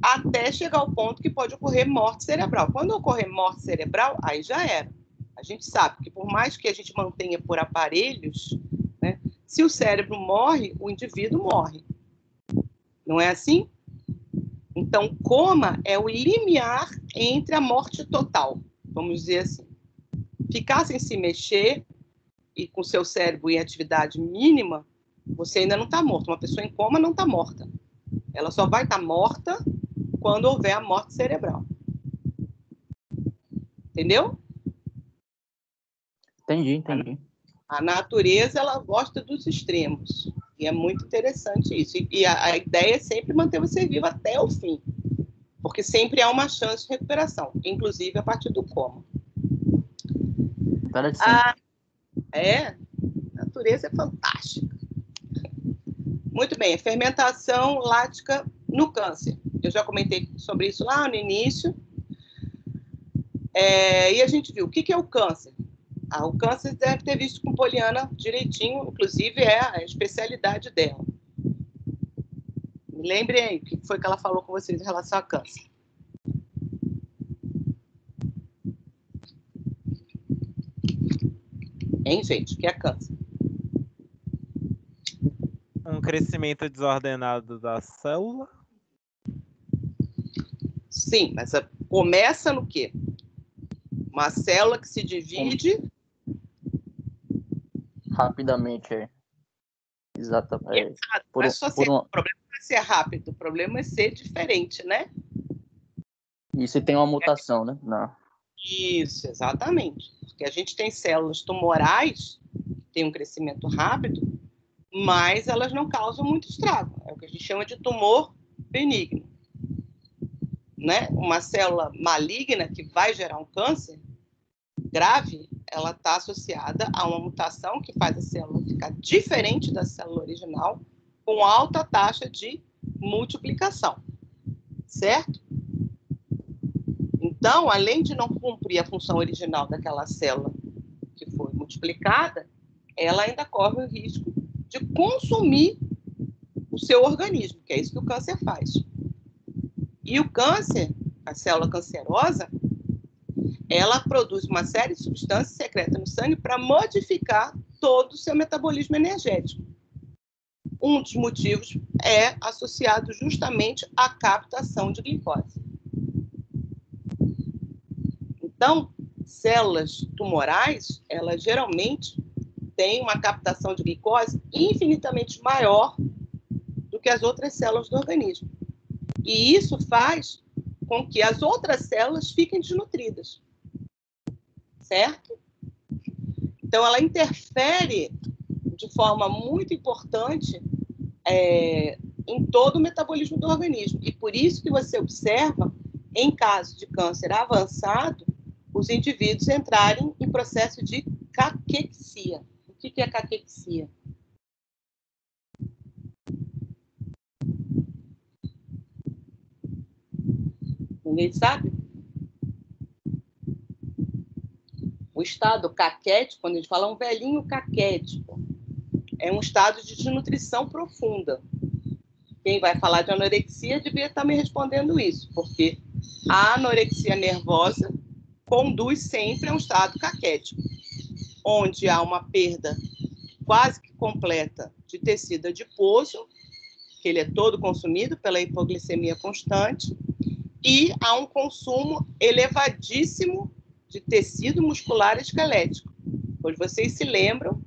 Até chegar ao ponto que pode ocorrer morte cerebral. Quando ocorrer morte cerebral, aí já era. A gente sabe que por mais que a gente mantenha por aparelhos, né, se o cérebro morre, o indivíduo morre. Não é assim? Então, coma é o limiar entre a morte total, vamos dizer assim. Ficar sem se mexer e com seu cérebro em atividade mínima, você ainda não está morto. Uma pessoa em coma não está morta. Ela só vai estar morta quando houver a morte cerebral. Entendeu? Entendi. A natureza, ela gosta dos extremos. E é muito interessante isso. E a ideia é sempre manter você vivo até o fim. Porque sempre há uma chance de recuperação, inclusive a partir do coma. A natureza é fantástica. Muito bem, a fermentação lática no câncer. Eu já comentei sobre isso lá no início. E a gente viu o que é o câncer. O câncer deve ter visto com Poliana direitinho, inclusive é a especialidade dela. Me lembrem aí o que foi que ela falou com vocês em relação a câncer. Hein, gente? O que é câncer? Um crescimento desordenado da célula? Sim, mas começa no quê? Uma célula que se divide... Rapidamente, Exatamente. Exato. Não é só ser, o problema não é ser rápido, o problema é ser diferente, né? Isso tem uma mutação, né? Não. Isso, exatamente. Porque a gente tem células tumorais que têm um crescimento rápido, mas elas não causam muito estrago. É o que a gente chama de tumor benigno. Né? Uma célula maligna que vai gerar um câncer grave, ela está associada a uma mutação que faz a célula ficar diferente da célula original, com alta taxa de multiplicação. Certo? Então, além de não cumprir a função original daquela célula que foi multiplicada, ela ainda corre o risco de consumir o seu organismo, que é isso que o câncer faz. E o câncer, a célula cancerosa, ela produz uma série de substâncias secretas no sangue para modificar todo o seu metabolismo energético. Um dos motivos é associado justamente à captação de glicose. Então, células tumorais, elas geralmente têm uma captação de glicose infinitamente maior do que as outras células do organismo. E isso faz com que as outras células fiquem desnutridas. Certo? Então, ela interfere de forma muito importante em todo o metabolismo do organismo. E por isso que você observa, em caso de câncer avançado, os indivíduos entrarem em processo de caquexia. O que é caquexia? Ninguém sabe? O estado caquético, quando a gente fala um velhinho caquético, é um estado de desnutrição profunda. Quem vai falar de anorexia devia estar me respondendo isso, porque a anorexia nervosa conduz sempre a um estado caquético, onde há uma perda quase que completa de tecido adiposo, que ele é todo consumido pela hipoglicemia constante, e há um consumo elevadíssimo de tecido muscular esquelético. Pois vocês se lembram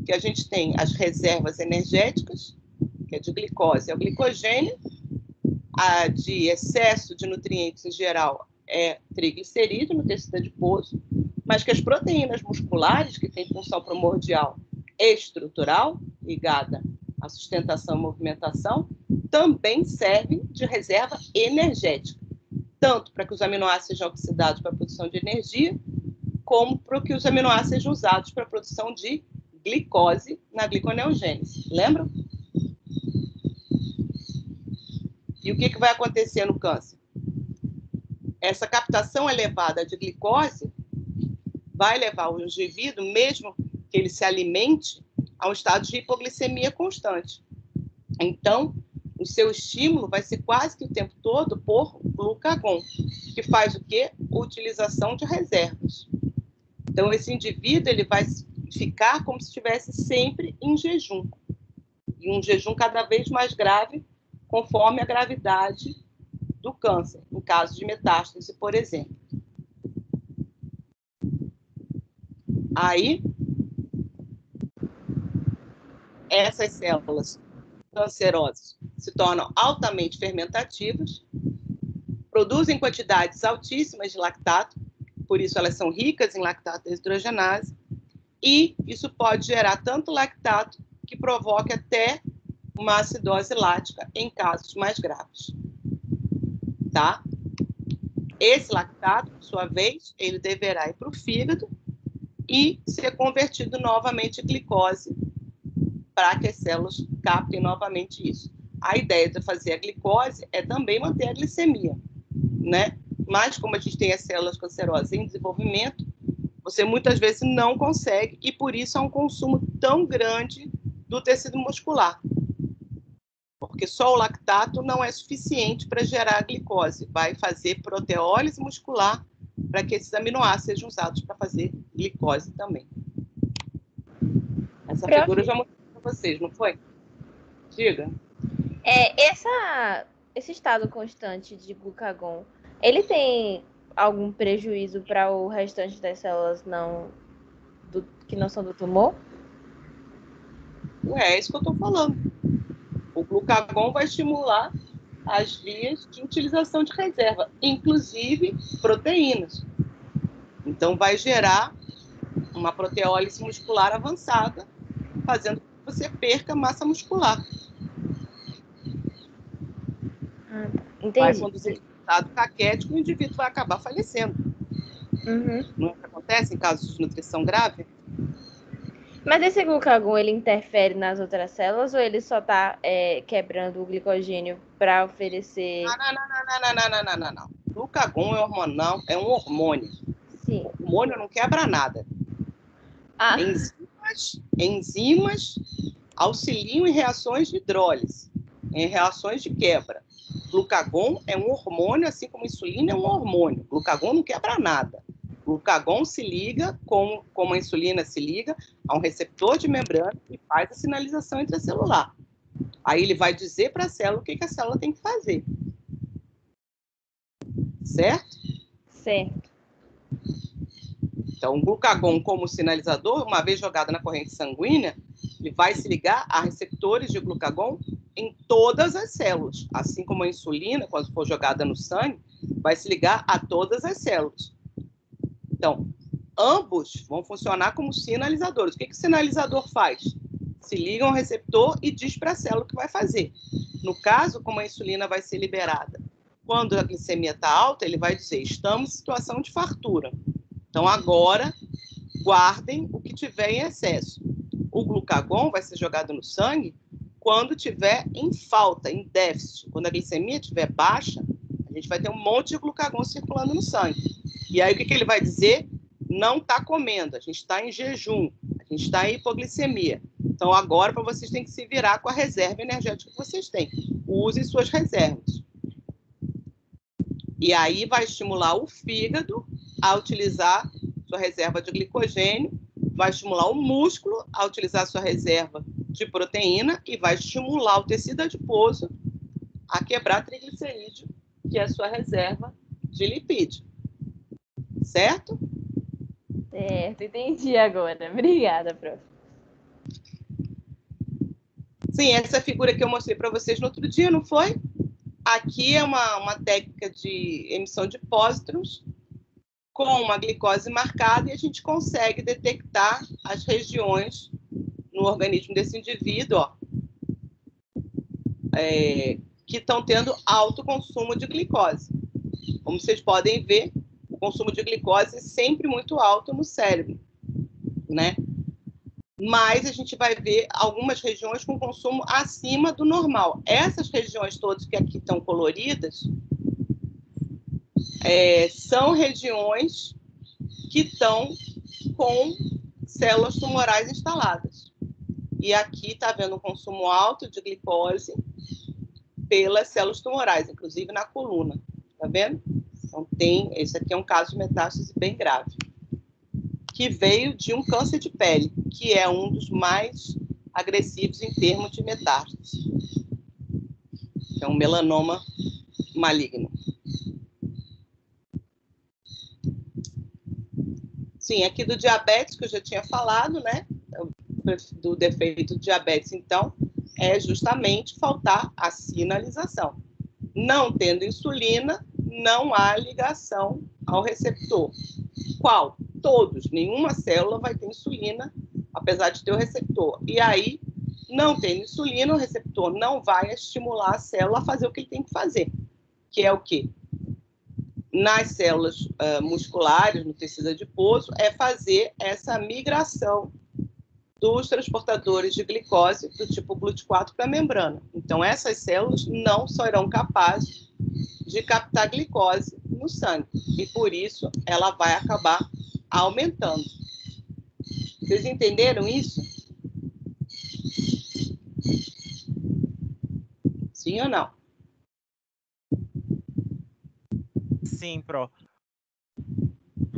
que a gente tem as reservas energéticas, que é de glicose, é o glicogênio, a de excesso de nutrientes em geral é triglicerídeo no tecido adiposo, mas que as proteínas musculares, que têm função primordial estrutural, ligada à sustentação e movimentação, também servem de reserva energética, tanto para que os aminoácidos sejam oxidados para a produção de energia, como para que os aminoácidos sejam usados para a produção de glicose na gliconeogênese. Lembram? E o que vai acontecer no câncer? Essa captação elevada de glicose vai levar o indivíduo, mesmo que ele se alimente, a um estado de hipoglicemia constante. Então, o seu estímulo vai ser quase que o tempo todo por glucagon, que faz o quê? Utilização de reservas. Então, esse indivíduo ele vai ficar como se estivesse sempre em jejum. E um jejum cada vez mais grave, conforme a gravidade do câncer, em caso de metástase, por exemplo. Aí, essas células cancerosas se tornam altamente fermentativas, produzem quantidades altíssimas de lactato, por isso elas são ricas em lactato deshidrogenase, e isso pode gerar tanto lactato que provoque até uma acidose lática em casos mais graves. Tá? Esse lactato, por sua vez, ele deverá ir para o fígado e ser convertido novamente em glicose para que as células captem novamente isso. A ideia de fazer a glicose é também manter a glicemia, né? Mas como a gente tem as células cancerosas em desenvolvimento, você muitas vezes não consegue e por isso há um consumo tão grande do tecido muscular. Porque só o lactato não é suficiente para gerar a glicose. Vai fazer proteólise muscular para que esses aminoácidos sejam usados para fazer glicose também. Essa figura eu já mostrei para vocês, não foi? Diga. Esse estado constante de glucagon, ele tem algum prejuízo para o restante das células que não são do tumor? É isso que eu estou falando. O glucagon vai estimular as vias de utilização de reserva, inclusive proteínas. Então, vai gerar uma proteólise muscular avançada, fazendo com que você perca massa muscular. Entendi. Vai conduzir a estado caquético e o indivíduo vai acabar falecendo. Uhum. Não é o que acontece em casos de nutrição grave? Mas esse glucagon, ele interfere nas outras células ou ele só está quebrando o glicogênio para oferecer... Não. Glucagon é hormonal, é um hormônio. Sim. O hormônio não quebra nada. Ah, Enzimas auxiliam em reações de hidrólise, em reações de quebra. Glucagon é um hormônio, assim como insulina é um hormônio. Glucagon não quebra nada. Glucagon se liga, como a insulina se liga, a um receptor de membrana e faz a sinalização intracelular. Aí ele vai dizer para a célula o que a célula tem que fazer. Certo? certo. Então, o glucagon, como sinalizador, uma vez jogado na corrente sanguínea, ele vai se ligar a receptores de glucagon em todas as células. Assim como a insulina, quando for jogada no sangue, vai se ligar a todas as células. Então, ambos vão funcionar como sinalizadores. O que o sinalizador faz? Se liga ao receptor e diz para a célula o que vai fazer. No caso, como a insulina vai ser liberada, quando a glicemia está alta, ele vai dizer, estamos em situação de fartura. Então, agora, guardem o que tiver em excesso. O glucagon vai ser jogado no sangue quando tiver em falta, em déficit. Quando a glicemia estiver baixa, a gente vai ter um monte de glucagon circulando no sangue. E aí, o que ele vai dizer? Não está comendo, a gente está em jejum, a gente está em hipoglicemia. Então, agora, para vocês, tem que se virar com a reserva energética que vocês têm. Usem suas reservas. E aí vai estimular o fígado a utilizar sua reserva de glicogênio, vai estimular o músculo a utilizar sua reserva de proteína e vai estimular o tecido adiposo a quebrar triglicerídeo, que é a sua reserva de lipídio. Certo? Certo, entendi agora. Obrigada, prof. Sim, essa figura que eu mostrei para vocês no outro dia, não foi? Aqui é uma técnica de emissão de pósitrons com uma glicose marcada e a gente consegue detectar as regiões no organismo desse indivíduo, ó, que estão tendo alto consumo de glicose. Como vocês podem ver, o consumo de glicose é sempre muito alto no cérebro, né? Mas a gente vai ver algumas regiões com consumo acima do normal. Essas regiões todas que aqui estão coloridas são regiões que estão com células tumorais instaladas. E aqui está vendo um consumo alto de glicose pelas células tumorais, inclusive na coluna. Está vendo? Então, esse aqui é um caso de metástase bem grave, que veio de um câncer de pele, que é um dos mais agressivos em termos de metástase. É um melanoma maligno. Sim, aqui do diabetes, que eu já tinha falado, né? Do defeito do diabetes, então, é justamente faltar a sinalização. Não tendo insulina, não há ligação ao receptor. Qual? Todos. Nenhuma célula vai ter insulina, apesar de ter o receptor. E aí, não tendo insulina, o receptor não vai estimular a célula a fazer o que ele tem que fazer, que é o quê? Nas células musculares, no tecido adiposo, é fazer essa migração dos transportadores de glicose do tipo GLUT4 para a membrana. Então, essas células não serão capazes de captar glicose no sangue. E, por isso, ela vai acabar aumentando. Vocês entenderam isso? Sim ou não? Sim, Pro.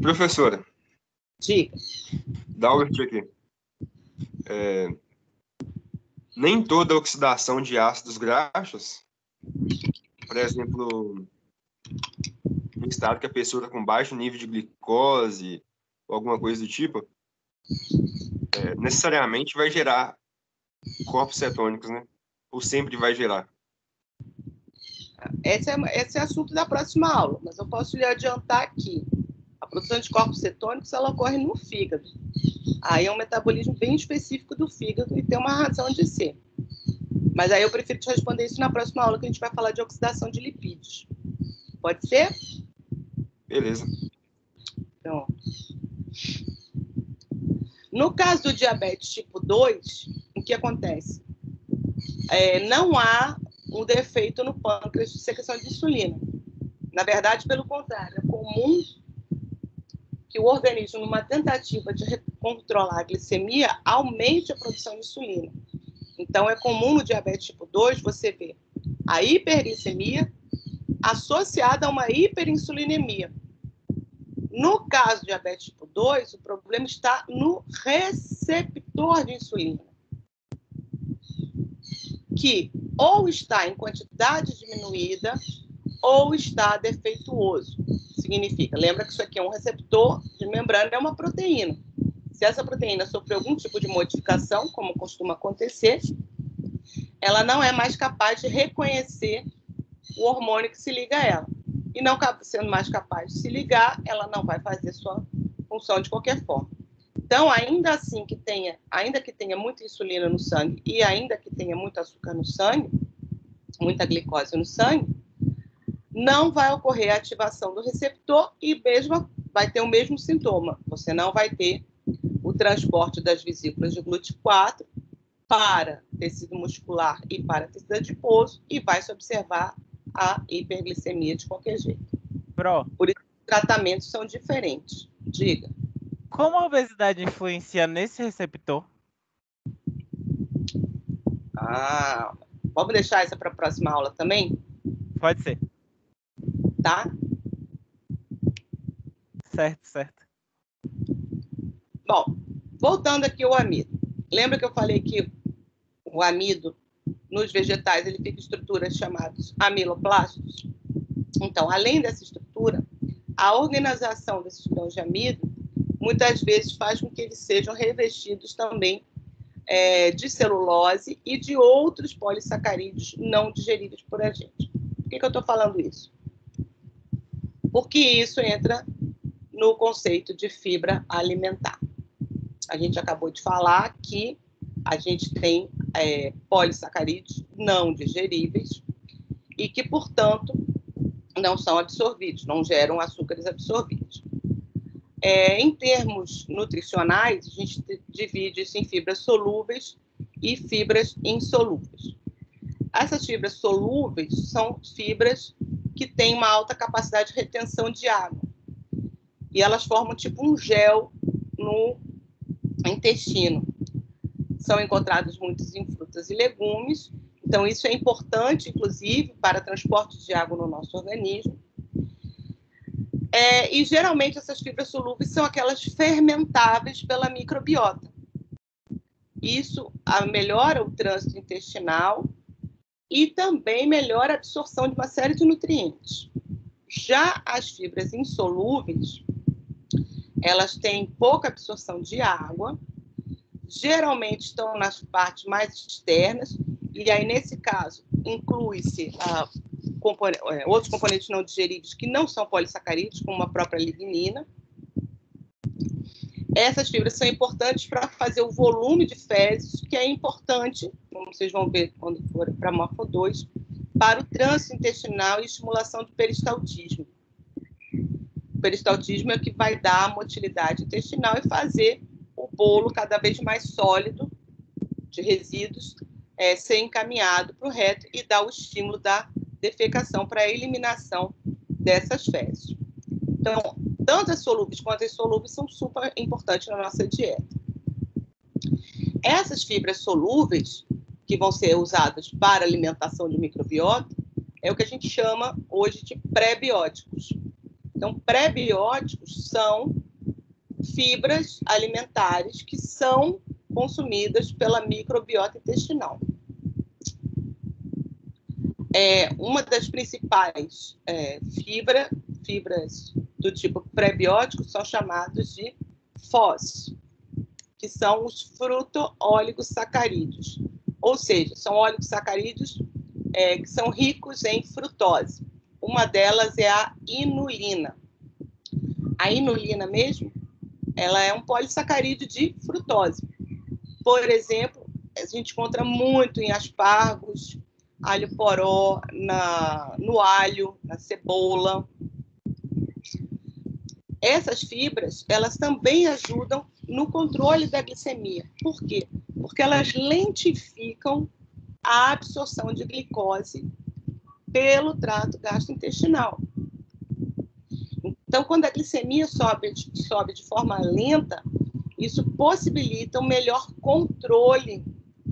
Professora, Diga. dá um aqui. Nem toda oxidação de ácidos graxos, por exemplo, em estado que a pessoa está com baixo nível de glicose ou alguma coisa do tipo, necessariamente vai gerar corpos cetônicos, né? Ou sempre vai gerar? Esse é assunto da próxima aula, mas eu posso lhe adiantar aqui. A produção de corpos cetônicos ela ocorre no fígado. Aí é um metabolismo bem específico do fígado e tem uma razão de ser. Mas aí eu prefiro te responder isso na próxima aula, que a gente vai falar de oxidação de lipídios. Pode ser? Beleza. Então, no caso do diabetes tipo 2, o que acontece? Não há um defeito no pâncreas de secreção de insulina. Na verdade, pelo contrário, é comum que o organismo, numa tentativa de controlar a glicemia, aumente a produção de insulina. Então, é comum no diabetes tipo 2 você ver a hiperglicemia associada a uma hiperinsulinemia. No caso do diabetes tipo 2, o problema está no receptor de insulina, que ou está em quantidade diminuída ou está defeituoso. Significa, lembra que isso aqui é um receptor de membrana, é uma proteína. Se essa proteína sofreu algum tipo de modificação, como costuma acontecer, ela não é mais capaz de reconhecer o hormônio que se liga a ela. E não sendo mais capaz de se ligar, ela não vai fazer sua função de qualquer forma. Então, ainda que tenha muita insulina no sangue e ainda que tenha muito açúcar no sangue, muita glicose no sangue, não vai ocorrer a ativação do receptor e mesmo vai ter o mesmo sintoma. Você não vai ter o transporte das vesículas de GLUT4 para tecido muscular e para tecido adiposo e vai se observar a hiperglicemia de qualquer jeito. Por isso, os tratamentos são diferentes. Diga. Como a obesidade influencia nesse receptor? Vamos deixar essa para a próxima aula também? Pode ser. Tá? Certo. Bom, voltando aqui ao amido. Lembra que eu falei que o amido, nos vegetais, ele fica em estruturas chamadas amiloplastos? Então, além dessa estrutura, a organização desses grãos de amido muitas vezes faz com que eles sejam revestidos também de celulose e de outros polissacarídeos não digeríveis por a gente. Por que eu estou falando isso? Porque isso entra no conceito de fibra alimentar. A gente acabou de falar que a gente tem polissacarídeos não digeríveis e que, portanto, não são absorvidos, não geram açúcares absorvidos. Em termos nutricionais, a gente divide isso em fibras solúveis e fibras insolúveis. Essas fibras solúveis são fibras que têm uma alta capacidade de retenção de água. E elas formam tipo um gel no intestino. São encontrados muitos em frutas e legumes. Então, isso é importante, inclusive, para transporte de água no nosso organismo. E, geralmente, essas fibras solúveis são aquelas fermentáveis pela microbiota. Isso melhora o trânsito intestinal e também melhora a absorção de uma série de nutrientes. Já as fibras insolúveis, elas têm pouca absorção de água, geralmente estão nas partes mais externas, e aí, nesse caso, inclui-se outros componentes não digeríveis que não são polissacarídeos, como a própria lignina. Essas fibras são importantes para fazer o volume de fezes, que é importante, como vocês vão ver quando for para a Morfo 2, para o trânsito intestinal e estimulação do peristaltismo. O peristaltismo é o que vai dar a motilidade intestinal e fazer o bolo cada vez mais sólido de resíduos ser encaminhado para o reto e dar o estímulo da defecação para a eliminação dessas fezes. Então, tanto as solúveis quanto as insolúveis são super importantes na nossa dieta. Essas fibras solúveis, que vão ser usadas para alimentação de microbiota, é o que a gente chama hoje de pré-bióticos. Então, pré-bióticos são fibras alimentares que são consumidas pela microbiota intestinal. Uma das principais fibras do tipo pré-biótico são chamados de FOS, que são os fruto-oligosacarídeos. ou seja, são oligosacarídeos que são ricos em frutose. Uma delas é a inulina. A inulina mesmo, ela é um polissacarídeo de frutose. Por exemplo, a gente encontra muito em aspargos, alho poró, no alho, na cebola. Essas fibras, elas também ajudam no controle da glicemia. Por quê? Porque elas lentificam a absorção de glicose pelo trato gastrointestinal. Então, quando a glicemia sobe de forma lenta, isso possibilita um melhor controle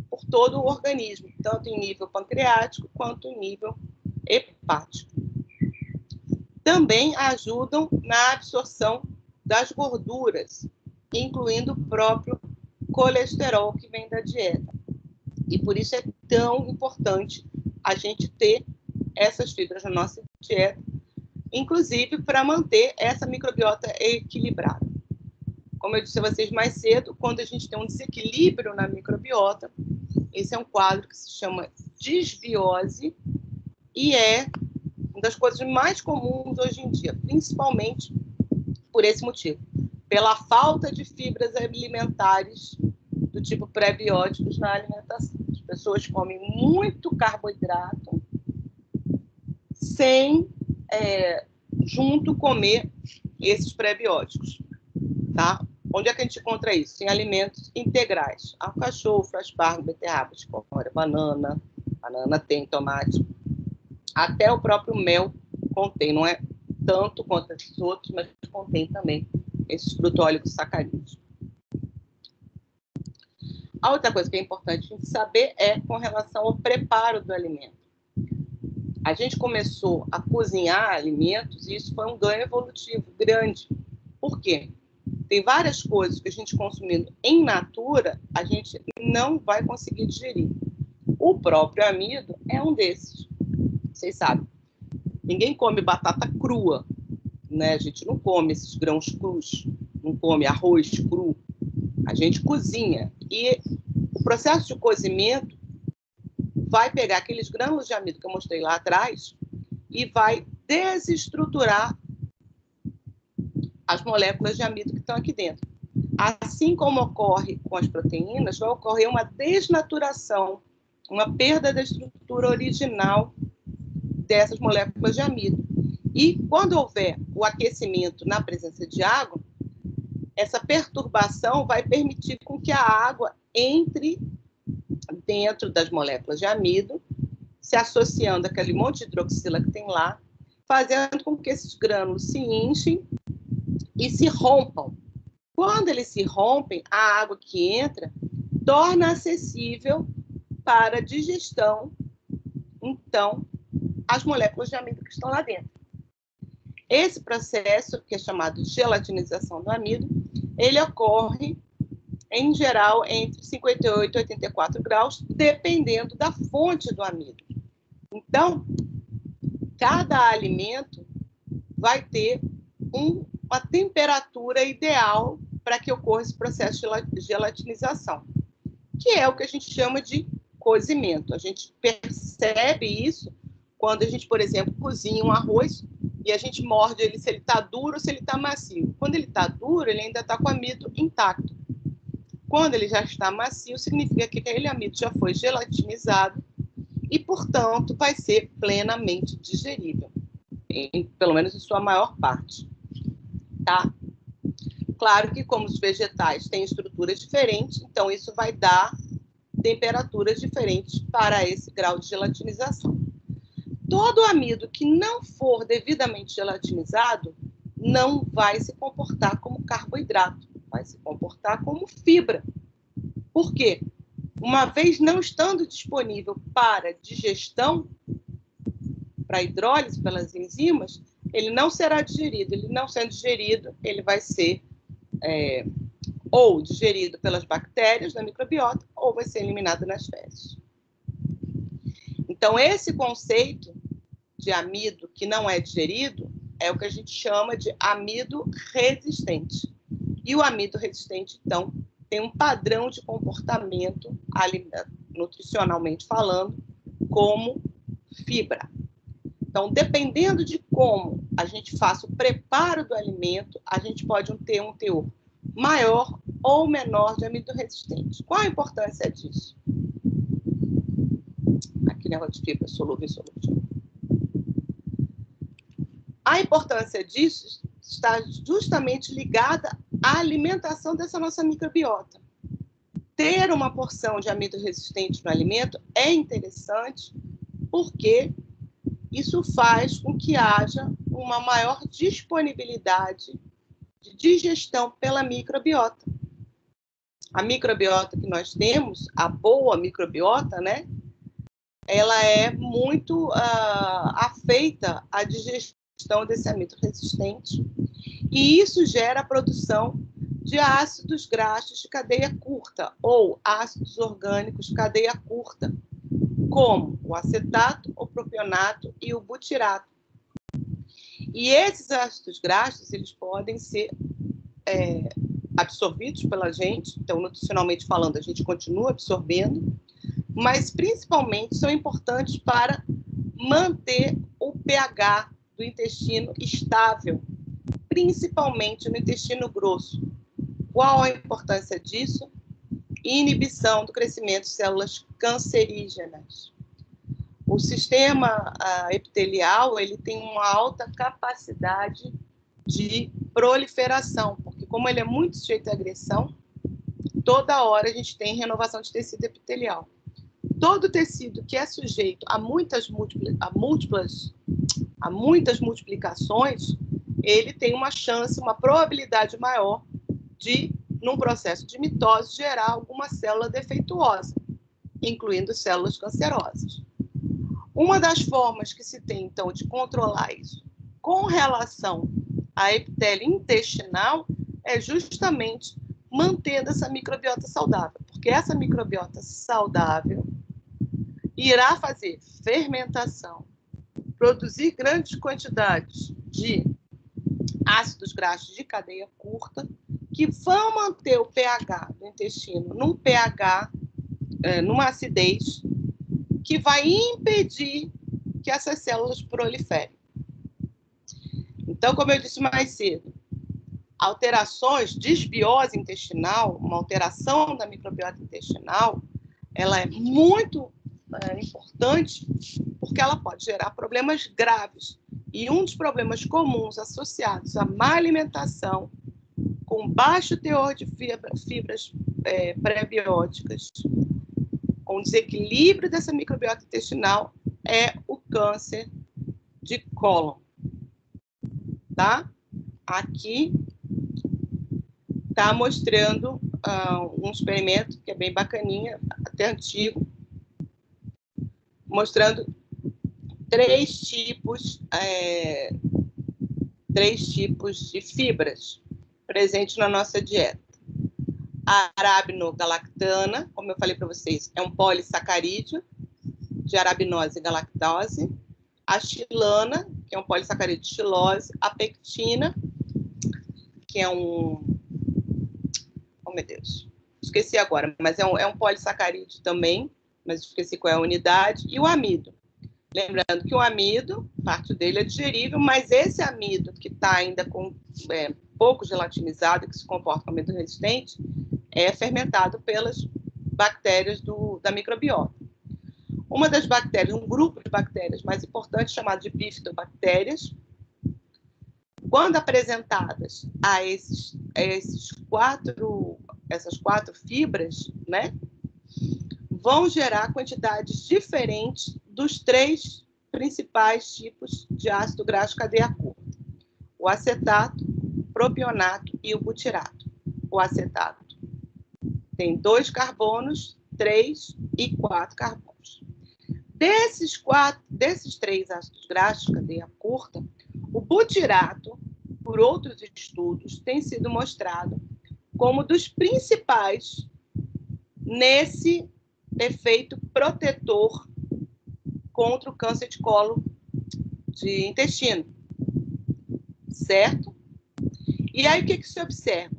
por todo o organismo, tanto em nível pancreático quanto em nível hepático. Também ajudam na absorção das gorduras, incluindo o próprio colesterol que vem da dieta. E por isso é tão importante a gente ter essas fibras na nossa dieta, inclusive para manter essa microbiota equilibrada. Como eu disse a vocês mais cedo, quando a gente tem um desequilíbrio na microbiota, esse é um quadro que se chama disbiose e é uma das coisas mais comuns hoje em dia, principalmente por esse motivo, pela falta de fibras alimentares do tipo pré-bióticos na alimentação. As pessoas comem muito carboidrato sem, junto, comer esses pré-bióticos, tá? Onde é que a gente encontra isso? Em alimentos integrais. Alcachofra, aspargo, beterraba, chicória, banana tem, tomate. Até o próprio mel contém, não é tanto quanto esses outros, mas contém também esses frutólicos sacarídeos. A outra coisa que é importante a gente saber é com relação ao preparo do alimento. A gente começou a cozinhar alimentos e isso foi um ganho evolutivo grande. Por quê? Tem várias coisas que a gente consumindo em natura, a gente não vai conseguir digerir. O próprio amido é um desses. Vocês sabem, ninguém come batata crua, né? A gente não come esses grãos crus, não come arroz cru. A gente cozinha. E o processo de cozimento vai pegar aqueles grânulos de amido que eu mostrei lá atrás e vai desestruturar as moléculas de amido que estão aqui dentro. Assim como ocorre com as proteínas, vai ocorrer uma desnaturação, uma perda da estrutura original dessas moléculas de amido. E quando houver o aquecimento na presença de água, essa perturbação vai permitir com que a água entre dentro das moléculas de amido, se associando àquele monte de hidroxila que tem lá, fazendo com que esses grânulos se inchem e se rompam. Quando eles se rompem, a água que entra torna acessível para digestão, então, as moléculas de amido que estão lá dentro. Esse processo, que é chamado de gelatinização do amido, ele ocorre, em geral, entre 58 e 84 graus, dependendo da fonte do amido. Então, cada alimento vai ter uma temperatura ideal para que ocorra esse processo de gelatinização, que é o que a gente chama de cozimento. A gente percebe isso quando a gente, por exemplo, cozinha um arroz e a gente morde ele se ele está duro ou se ele está macio. Quando ele está duro, ele ainda está com o amido intacto. Quando ele já está macio, significa que aquele amido já foi gelatinizado e, portanto, vai ser plenamente digerível, pelo menos em sua maior parte. Tá? Claro que, como os vegetais têm estruturas diferentes, então isso vai dar temperaturas diferentes para esse grau de gelatinização. Todo amido que não for devidamente gelatinizado não vai se comportar como carboidrato, vai se comportar como fibra. Por quê? Uma vez não estando disponível para digestão, para hidrólise pelas enzimas, ele não será digerido. Ele não sendo digerido, ele vai ser ou digerido pelas bactérias da microbiota ou vai ser eliminado nas fezes. Então, esse conceito de amido que não é digerido é o que a gente chama de amido resistente. E o amido resistente, então, tem um padrão de comportamento nutricionalmente falando, como fibra. Então, dependendo de como a gente faça o preparo do alimento, a gente pode ter um teor maior ou menor de amido resistente. Qual a importância disso? Aqui, negócio de fibra solúvel e solúvel. A importância disso está justamente ligada à alimentação dessa nossa microbiota. Ter uma porção de amido resistente no alimento é interessante porque isso faz com que haja uma maior disponibilidade de digestão pela microbiota. A microbiota que nós temos, a boa microbiota, né? Ela é muito afeita à digestão desse amido resistente e isso gera a produção de ácidos graxos de cadeia curta ou ácidos orgânicos de cadeia curta, como o acetato, o propionato e o butirato. E esses ácidos graxos, eles podem ser absorvidos pela gente, então, nutricionalmente falando, a gente continua absorvendo, mas principalmente são importantes para manter o pH do intestino estável, principalmente no intestino grosso. Qual a importância disso? Inibição do crescimento de células cancerígenas. O sistema epitelial ele tem uma alta capacidade de proliferação, porque como ele é muito sujeito à agressão, toda hora a gente tem renovação de tecido epitelial. Todo tecido que é sujeito a muitas multiplicações, ele tem uma chance, uma probabilidade maior de, num processo de mitose, gerar alguma célula defeituosa, incluindo células cancerosas. Uma das formas que se tem, então, de controlar isso com relação à epitélio intestinal é justamente mantendo essa microbiota saudável, porque essa microbiota saudável irá fazer fermentação, produzir grandes quantidades de ácidos graxos de cadeia curta, que vão manter o pH do intestino num pH, numa acidez, que vai impedir que essas células proliferem. Então, como eu disse mais cedo, alterações, desbiose intestinal, uma alteração da microbiota intestinal, ela é muito importante porque ela pode gerar problemas graves. E um dos problemas comuns associados à má alimentação, com baixo teor de fibras pré-bióticas, com desequilíbrio dessa microbiota intestinal, é o câncer de cólon. Tá? Aqui está mostrando um experimento que é bem bacaninha, até antigo, mostrando três tipos de fibras presentes na nossa dieta. A arabinogalactana, como eu falei para vocês, é um polissacarídeo de arabinose e galactose. A xilana, que é um polissacarídeo de xilose. A pectina, que é um... Oh, meu Deus. Esqueci agora, mas é um polissacarídeo também, mas esqueci qual é a unidade. E o amido. Lembrando que o amido, parte dele é digerível, mas esse amido que está ainda com pouco gelatinizado, que se comporta como amido resistente, é fermentado pelas bactérias da microbiota. Uma das bactérias, um grupo de bactérias mais importante, chamado de bifidobactérias, quando apresentadas a essas quatro fibras, né, vão gerar quantidades diferentes dos três principais tipos de ácido graxo de cadeia curta: o acetato, o propionato e o butirato. O acetato tem 2 carbonos, 3 e 4 carbonos. Desses 3 ácidos graxos de cadeia curta, o butirato, por outros estudos, tem sido mostrado como dos principais nesse efeito protetor contra o câncer de colo de intestino, certo? E aí o que se observa?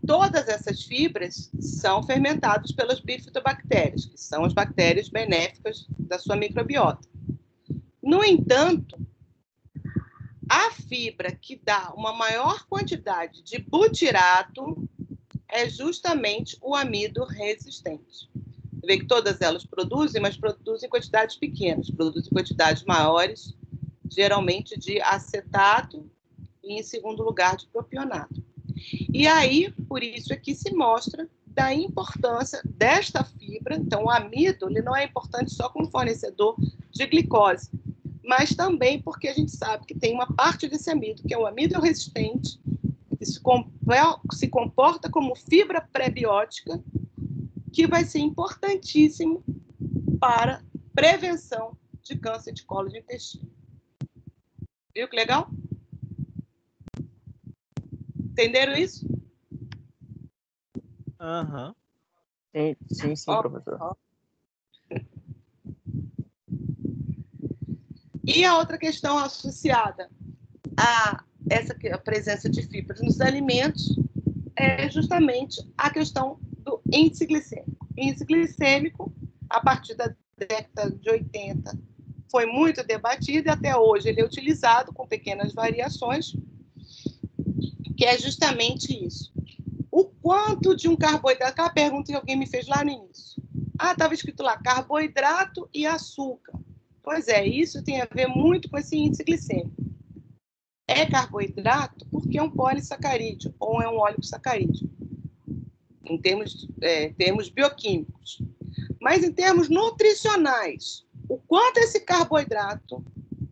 todas essas fibras são fermentadas pelas bifidobactérias, que são as bactérias benéficas da sua microbiota. No entanto, a fibra que dá uma maior quantidade de butirato é justamente o amido resistente. Você vê que todas elas produzem, mas produzem em quantidades pequenas, produzem quantidades maiores, geralmente de acetato e, em segundo lugar, de propionato. E aí, por isso é que se mostra da importância desta fibra. Então, o amido ele não é importante só como fornecedor de glicose, mas também porque a gente sabe que tem uma parte desse amido, que é o amido resistente, que se comporta como fibra pré-biótica, que vai ser importantíssimo para prevenção de câncer de colo de intestino. Viu que legal? Entenderam isso? Aham. Sim, professor. E a outra questão associada a a presença de fibras nos alimentos é justamente a questão do índice glicêmico. O índice glicêmico, a partir da década de 80, foi muito debatido e até hoje ele é utilizado com pequenas variações, que é justamente isso. O quanto de um carboidrato, aquela pergunta que alguém me fez lá no início. Estava escrito lá, carboidrato e açúcar. Pois é, isso tem a ver muito com esse índice glicêmico. É carboidrato porque é um polissacarídeo ou é um oligosacarídeo, em termos bioquímicos. Mas em termos nutricionais, o quanto esse carboidrato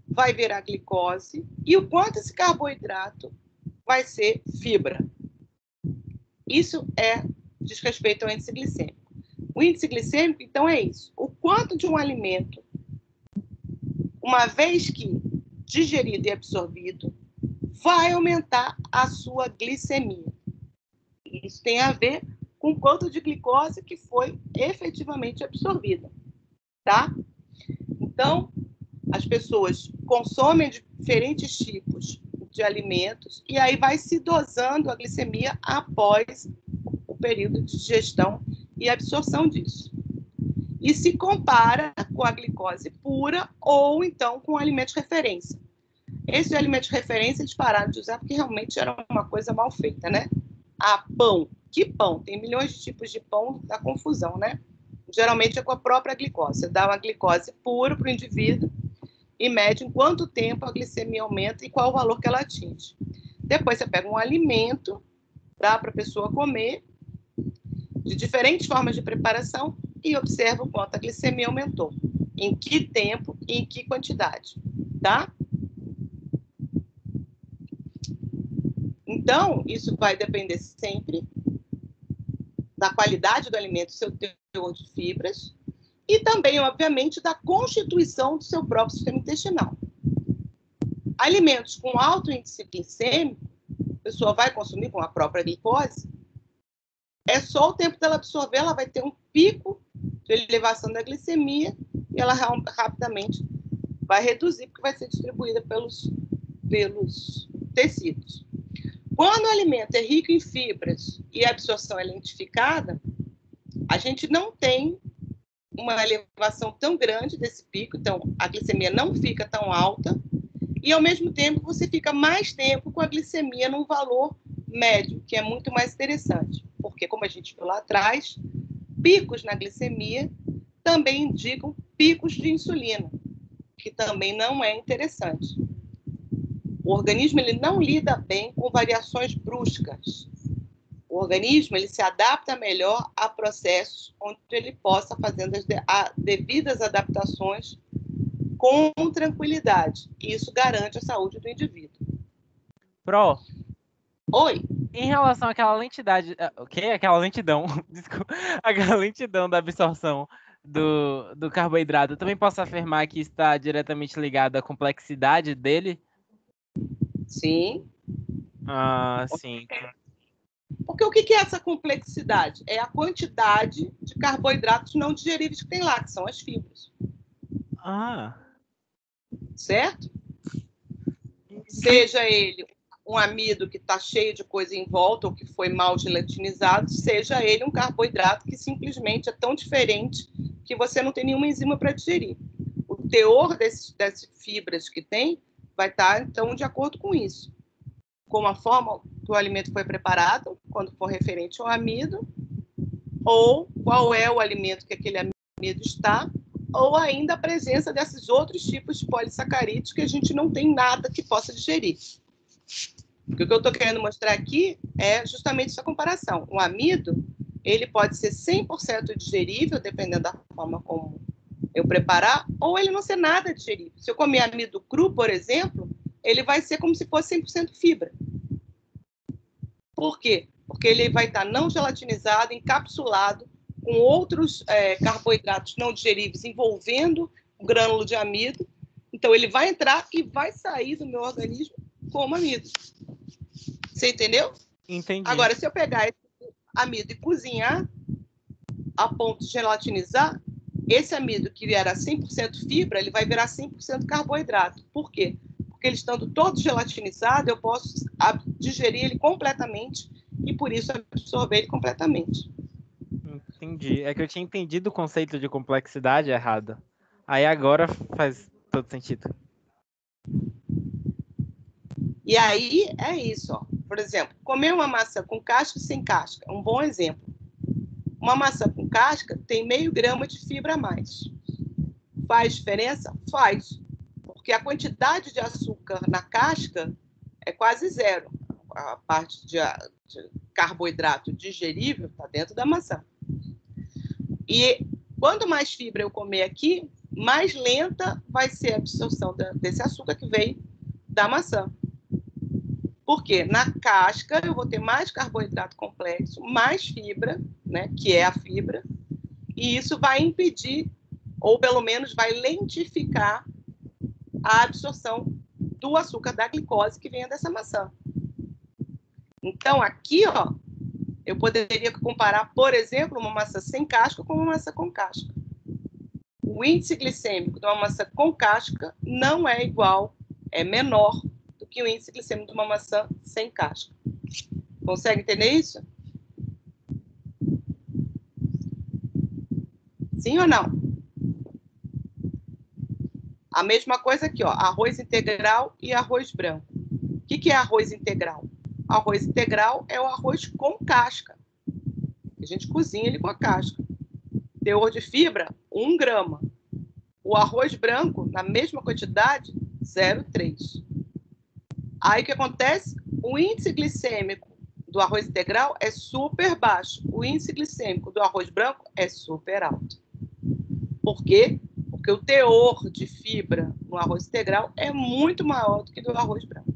vai virar glicose e o quanto esse carboidrato vai ser fibra. Isso diz respeito ao índice glicêmico. O índice glicêmico, então, é isso. O quanto de um alimento, uma vez que digerido e absorvido, vai aumentar a sua glicemia. Isso tem a ver com o quanto de glicose que foi efetivamente absorvida, tá? Então, as pessoas consomem diferentes tipos de alimentos e aí vai se dosando a glicemia após o período de digestão e absorção disso. E se compara com a glicose pura ou então com o alimento de referência. Esse alimento de referência eles pararam de usar porque realmente era uma coisa mal feita, né? Pão. Que pão? Tem milhões de tipos de pão, dá confusão, né? Geralmente é com a própria glicose. Você dá uma glicose pura para o indivíduo e mede em quanto tempo a glicemia aumenta e qual o valor que ela atinge. Depois você pega um alimento, dá para a pessoa comer, de diferentes formas de preparação, e observa o quanto a glicemia aumentou. Em que tempo e em que quantidade, tá? Então, isso vai depender sempre da qualidade do alimento, do seu teor de fibras, e também, obviamente, da constituição do seu próprio sistema intestinal. Alimentos com alto índice glicêmico, a pessoa vai consumir com a própria glicose, é só o tempo dela absorver, ela vai ter um pico de elevação da glicemia e ela rapidamente vai reduzir, porque vai ser distribuída pelos tecidos. Quando o alimento é rico em fibras e a absorção é lentificada, a gente não tem uma elevação tão grande desse pico, então a glicemia não fica tão alta e, ao mesmo tempo, você fica mais tempo com a glicemia num valor médio, que é muito mais interessante, porque, como a gente viu lá atrás, picos na glicemia também indicam picos de insulina, que também não é interessante. O organismo ele não lida bem com variações bruscas. O organismo ele se adapta melhor a processos onde ele possa fazer as devidas adaptações com tranquilidade. E isso garante a saúde do indivíduo. Pro, Oi? em relação àquela lentidade... Aquela lentidão. Desculpa. Aquela lentidão da absorção do carboidrato. Eu também posso afirmar que está diretamente ligado à complexidade dele? Sim. Sim. Porque o que é essa complexidade? É a quantidade de carboidratos não digeríveis que tem lá, que são as fibras. Ah. Certo? Seja ele um amido que está cheio de coisa em volta ou que foi mal gelatinizado, seja ele um carboidrato que simplesmente é tão diferente que você não tem nenhuma enzima para digerir. O teor dessas fibras que tem vai estar, então, de acordo com isso. Com a forma que o alimento foi preparado, quando for referente ao amido, ou qual é o alimento que aquele amido está, ou ainda a presença desses outros tipos de polissacarídeos que a gente não tem nada que possa digerir. O que eu estou querendo mostrar aqui é justamente essa comparação. O amido, ele pode ser 100% digerível, dependendo da forma como eu preparar, ou ele não ser nada digerível. Se eu comer amido cru, por exemplo, ele vai ser como se fosse 100% fibra. Por quê? Porque ele vai estar não gelatinizado, encapsulado, com outros carboidratos não digeríveis envolvendo o grânulo de amido. Então, ele vai entrar e vai sair do meu organismo como amido. Você entendeu? Entendi. Agora, se eu pegar esse amido e cozinhar a ponto de gelatinizar, esse amido que era 100% fibra, ele vai virar 100% carboidrato. Por quê? Porque ele estando todo gelatinizado, eu posso digerir ele completamente e, por isso, absorver ele completamente. Entendi. É que eu tinha entendido o conceito de complexidade errado. Aí agora faz todo sentido. E aí, é isso. Ó. Por exemplo, comer uma maçã com casca e sem casca. Um bom exemplo. Uma maçã com casca tem meio grama de fibra a mais. Faz diferença? Faz. Porque a quantidade de açúcar na casca é quase zero. A parte de carboidrato digerível está dentro da maçã. E quanto mais fibra eu comer aqui, mais lenta vai ser a absorção desse açúcar que veio da maçã. Porque na casca eu vou ter mais carboidrato complexo, mais fibra, né, que é a fibra, e isso vai impedir, ou pelo menos vai lentificar a absorção do açúcar da glicose que vem dessa maçã. Então, aqui, ó, eu poderia comparar, por exemplo, uma maçã sem casca com uma maçã com casca. O índice glicêmico de uma maçã com casca não é igual, é menor do que o índice glicêmico de uma maçã sem casca. Consegue entender isso? Sim ou não? A mesma coisa aqui, ó, arroz integral e arroz branco. O que é arroz integral? Arroz integral é o arroz com casca. A gente cozinha ele com a casca. Teor de fibra, 1 grama. O arroz branco, na mesma quantidade, 0,3. Aí o que acontece? O índice glicêmico do arroz integral é super baixo. O índice glicêmico do arroz branco é super alto. Por quê? Porque o teor de fibra no arroz integral é muito maior do que do arroz branco.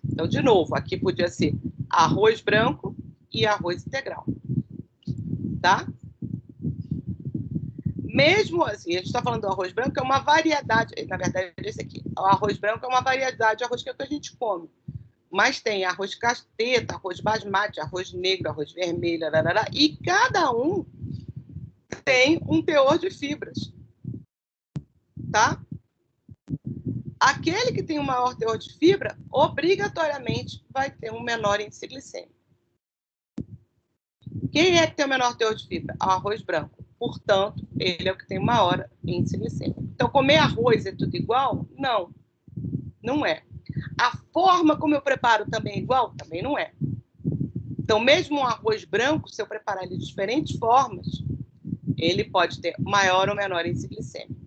Então, de novo, aqui podia ser arroz branco e arroz integral. Tá? Mesmo assim, a gente está falando do arroz branco, é uma variedade, na verdade, esse aqui. O arroz branco é uma variedade de arroz que é o que a gente come. Mas tem arroz casteta, arroz basmati, arroz negro, arroz vermelho, e cada um tem um teor de fibras. Tá? Aquele que tem um maior teor de fibra, obrigatoriamente vai ter um menor índice glicêmico. Quem é que tem o menor teor de fibra? O arroz branco. Portanto, ele é o que tem maior índice glicêmico. Então, comer arroz é tudo igual? Não, não é. A forma como eu preparo também é igual? Também não é. Então, mesmo um arroz branco, se eu preparar ele de diferentes formas, ele pode ter maior ou menor índice glicêmico.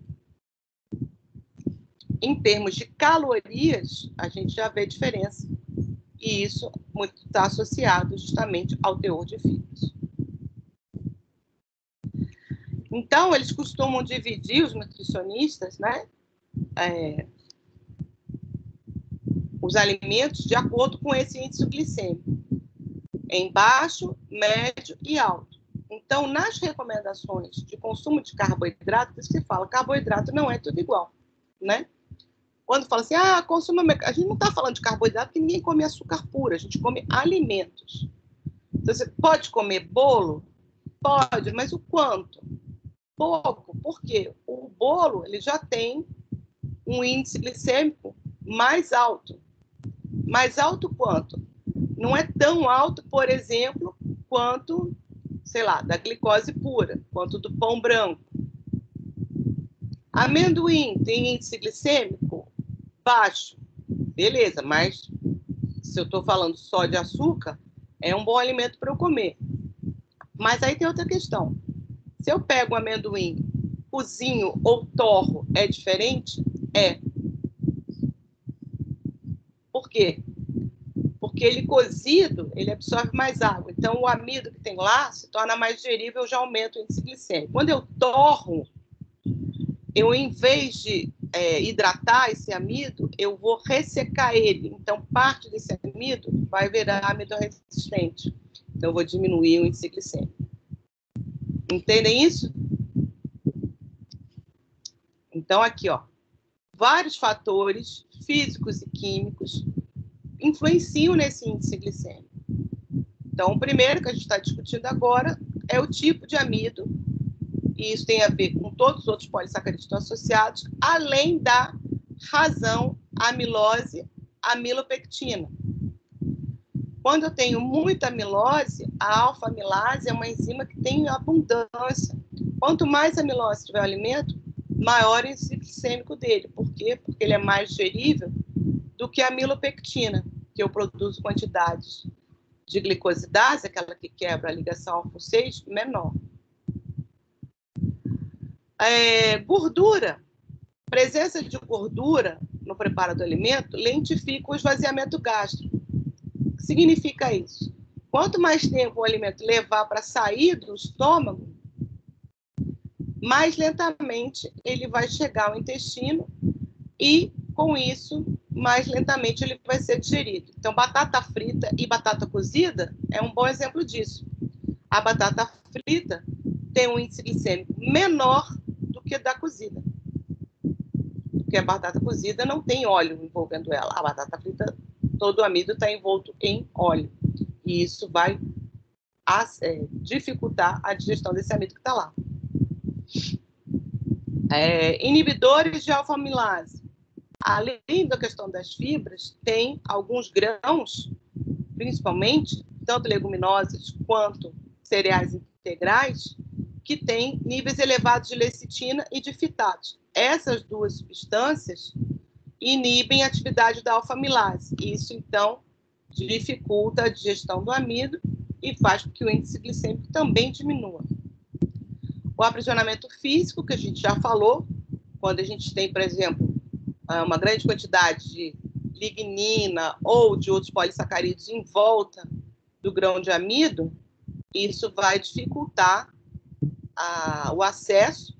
Em termos de calorias, a gente já vê diferença. E isso está associado justamente ao teor de fibras. Então, eles costumam dividir, os nutricionistas, né, os alimentos de acordo com esse índice glicêmico, em baixo, médio e alto. Então, nas recomendações de consumo de carboidrato, se fala, carboidrato não é tudo igual, né? Quando fala assim, consuma... A gente não está falando de carboidrato, porque ninguém come açúcar puro, a gente come alimentos. Então, você pode comer bolo? Pode, mas o quanto? Pouco. Por quê? O bolo ele já tem um índice glicêmico mais alto. mais alto quanto? Não é tão alto, por exemplo, quanto, sei lá, da glicose pura, quanto do pão branco. Amendoim tem índice glicêmico baixo, beleza, mas se eu estou falando só de açúcar, é um bom alimento para eu comer. Mas aí tem outra questão. Se eu pego um amendoim, cozinho ou torro, é diferente? É. Por quê? Porque ele cozido, ele absorve mais água. Então, o amido que tem lá se torna mais digerível, eu já aumento o índice glicêmico. Quando eu torro, eu, em vez de hidratar esse amido, eu vou ressecar ele. Então, parte desse amido vai virar amido resistente. Então, eu vou diminuir o índice glicêmico. Entendem isso? Então, aqui, ó, vários fatores físicos e químicos influenciam nesse índice glicêmico. Então, o primeiro que a gente está discutindo agora é o tipo de amido, e isso tem a ver com todos os outros polissacarídeos que estão associados, além da razão amilose, amilopectina. Quando eu tenho muita amilose, a alfa-amilase é uma enzima que tem abundância. Quanto mais amilose tiver o alimento, maior o índice glicêmico dele. Por quê? Porque ele é mais digerível do que a amilopectina, que eu produzo quantidades de glicosidase, aquela que quebra a ligação alfa-6, menor. Gordura. Presença de gordura no preparo do alimento lentifica o esvaziamento gástrico. O que significa isso? Quanto mais tempo o alimento levar para sair do estômago, mais lentamente ele vai chegar ao intestino e, com isso, mais lentamente ele vai ser digerido. Então, batata frita e batata cozida é um bom exemplo disso. A batata frita tem um índice glicêmico menor do que da cozida. Porque a batata cozida não tem óleo envolvendo ela. A batata frita, todo o amido está envolto em óleo. E isso vai dificultar a digestão desse amido que está lá. Inibidores de alfa-amilase. Além da questão das fibras, tem alguns grãos, principalmente, tanto leguminosas quanto cereais integrais, que têm níveis elevados de lecitina e de fitatos. Essas duas substâncias inibem a atividade da alfa-amilase. Isso, então, dificulta a digestão do amido e faz com que o índice glicêmico também diminua. O aprisionamento físico, que a gente já falou, quando a gente tem, por exemplo, uma grande quantidade de lignina ou de outros polissacarídeos em volta do grão de amido, isso vai dificultar o acesso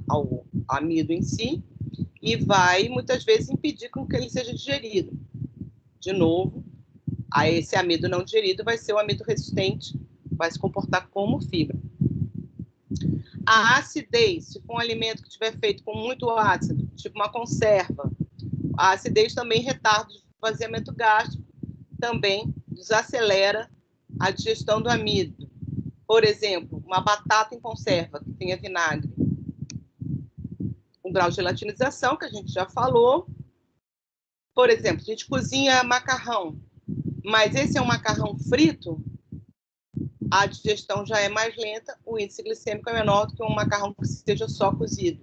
ao amido em si e vai, muitas vezes, impedir com que ele seja digerido. De novo, esse amido não digerido vai ser o amido resistente, vai se comportar como fibra. A acidez, se for um alimento que estiver feito com muito ácido, tipo uma conserva, a acidez também retarda o esvaziamento gástrico, também desacelera a digestão do amido. Por exemplo, uma batata em conserva, que tenha vinagre, um grau de gelatinização, que a gente já falou. Por exemplo, a gente cozinha macarrão, mas esse é um macarrão frito, a digestão já é mais lenta, o índice glicêmico é menor do que um macarrão que seja só cozido.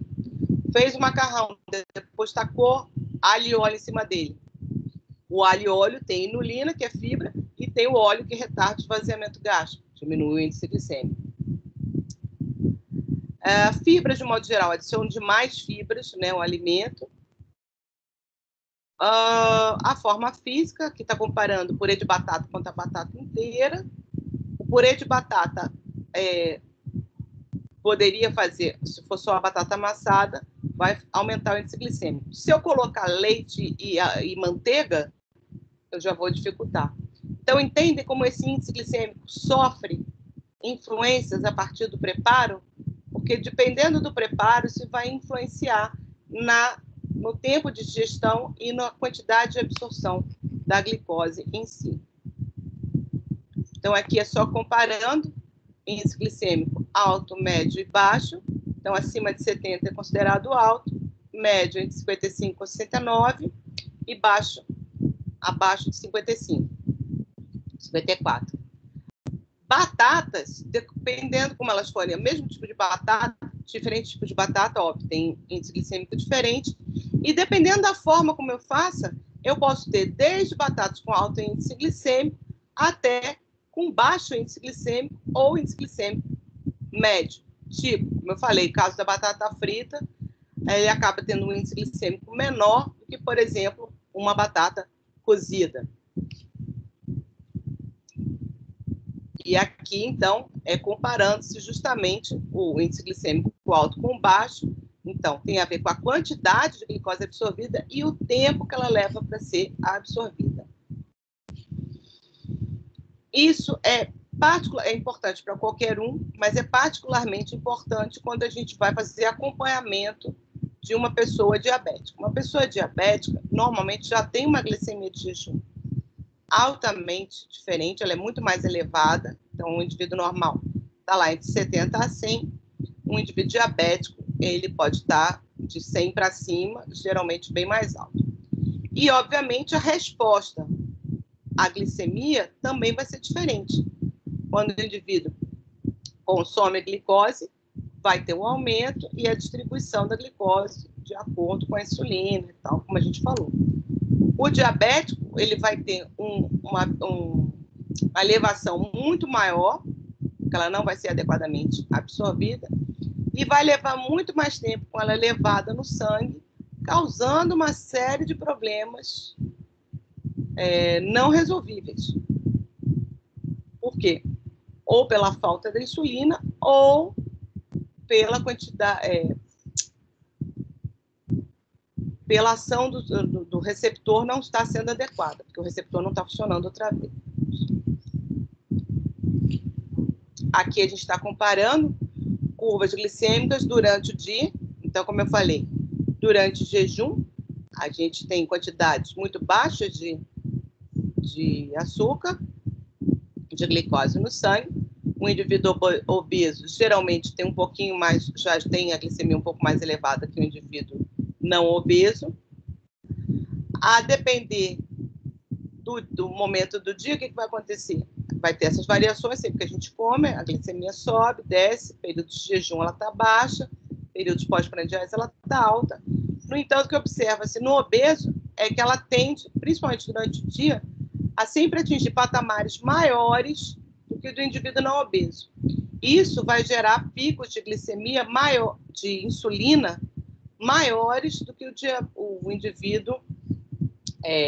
Fez o macarrão, depois tacou alho e óleo em cima dele. O alho e óleo tem inulina, que é fibra, e tem o óleo que retarda o esvaziamento gástrico, diminui o índice glicêmico. Fibras, de modo geral, adicionam demais fibras, né, o alimento. A forma física, que está comparando o purê de batata com a batata inteira. O purê de batata poderia fazer, se for só a batata amassada, vai aumentar o índice glicêmico. Se eu colocar leite e manteiga, eu já vou dificultar. Então, entendem como esse índice glicêmico sofre influências a partir do preparo? Porque, dependendo do preparo, isso vai influenciar no tempo de digestão e na quantidade de absorção da glicose em si. Então, aqui é só comparando índice glicêmico alto, médio e baixo. Então, acima de 70 é considerado alto, médio entre 55 e 69 e baixo abaixo de 55, 54. Batatas, dependendo como elas forem, o mesmo tipo de batata, diferente tipo de batata, óbvio, tem índice glicêmico diferente, e dependendo da forma como eu faça, eu posso ter desde batatas com alto índice glicêmico até com baixo índice glicêmico ou índice glicêmico médio. Tipo, como eu falei, caso da batata frita, ele acaba tendo um índice glicêmico menor do que, por exemplo, uma batata cozida. E aqui, então, comparando-se justamente o índice glicêmico alto com o baixo. Então, tem a ver com a quantidade de glicose absorvida e o tempo que ela leva para ser absorvida. Isso é importante para qualquer um, mas é particularmente importante quando a gente vai fazer acompanhamento de uma pessoa diabética. Uma pessoa diabética, normalmente, já tem uma glicemia de jejum altamente diferente, ela é muito mais elevada. Então, um indivíduo normal está lá entre 70 a 100. Um indivíduo diabético, ele pode estar de 100 para cima, geralmente bem mais alto. E, obviamente, a resposta à glicemia também vai ser diferente. Quando o indivíduo consome a glicose, vai ter um aumento e a distribuição da glicose de acordo com a insulina e tal, como a gente falou. O diabético, ele vai ter uma elevação muito maior, que ela não vai ser adequadamente absorvida, e vai levar muito mais tempo com ela elevada no sangue, causando uma série de problemas não resolvíveis. Por quê? Ou pela falta da insulina, ou pela quantidade... pela ação do receptor não está sendo adequada, porque o receptor não está funcionando outra vez. Aqui a gente está comparando curvas glicêmicas durante o dia. Então, como eu falei, durante o jejum, a gente tem quantidades muito baixas de açúcar, de glicose no sangue. O indivíduo obeso geralmente tem um pouquinho mais, já tem a glicemia um pouco mais elevada que o indivíduo não obeso. A depender do momento do dia, o que vai acontecer? Vai ter essas variações, sempre que a gente come, a glicemia sobe, desce, períodos de jejum ela está baixa, períodos pós-prandiais ela está alta. No entanto, o que observa-se no obeso é que ela tende, principalmente durante o dia, a sempre atingir patamares maiores do que o do indivíduo não obeso. Isso vai gerar picos de glicemia maior, de insulina, maiores do que o indivíduo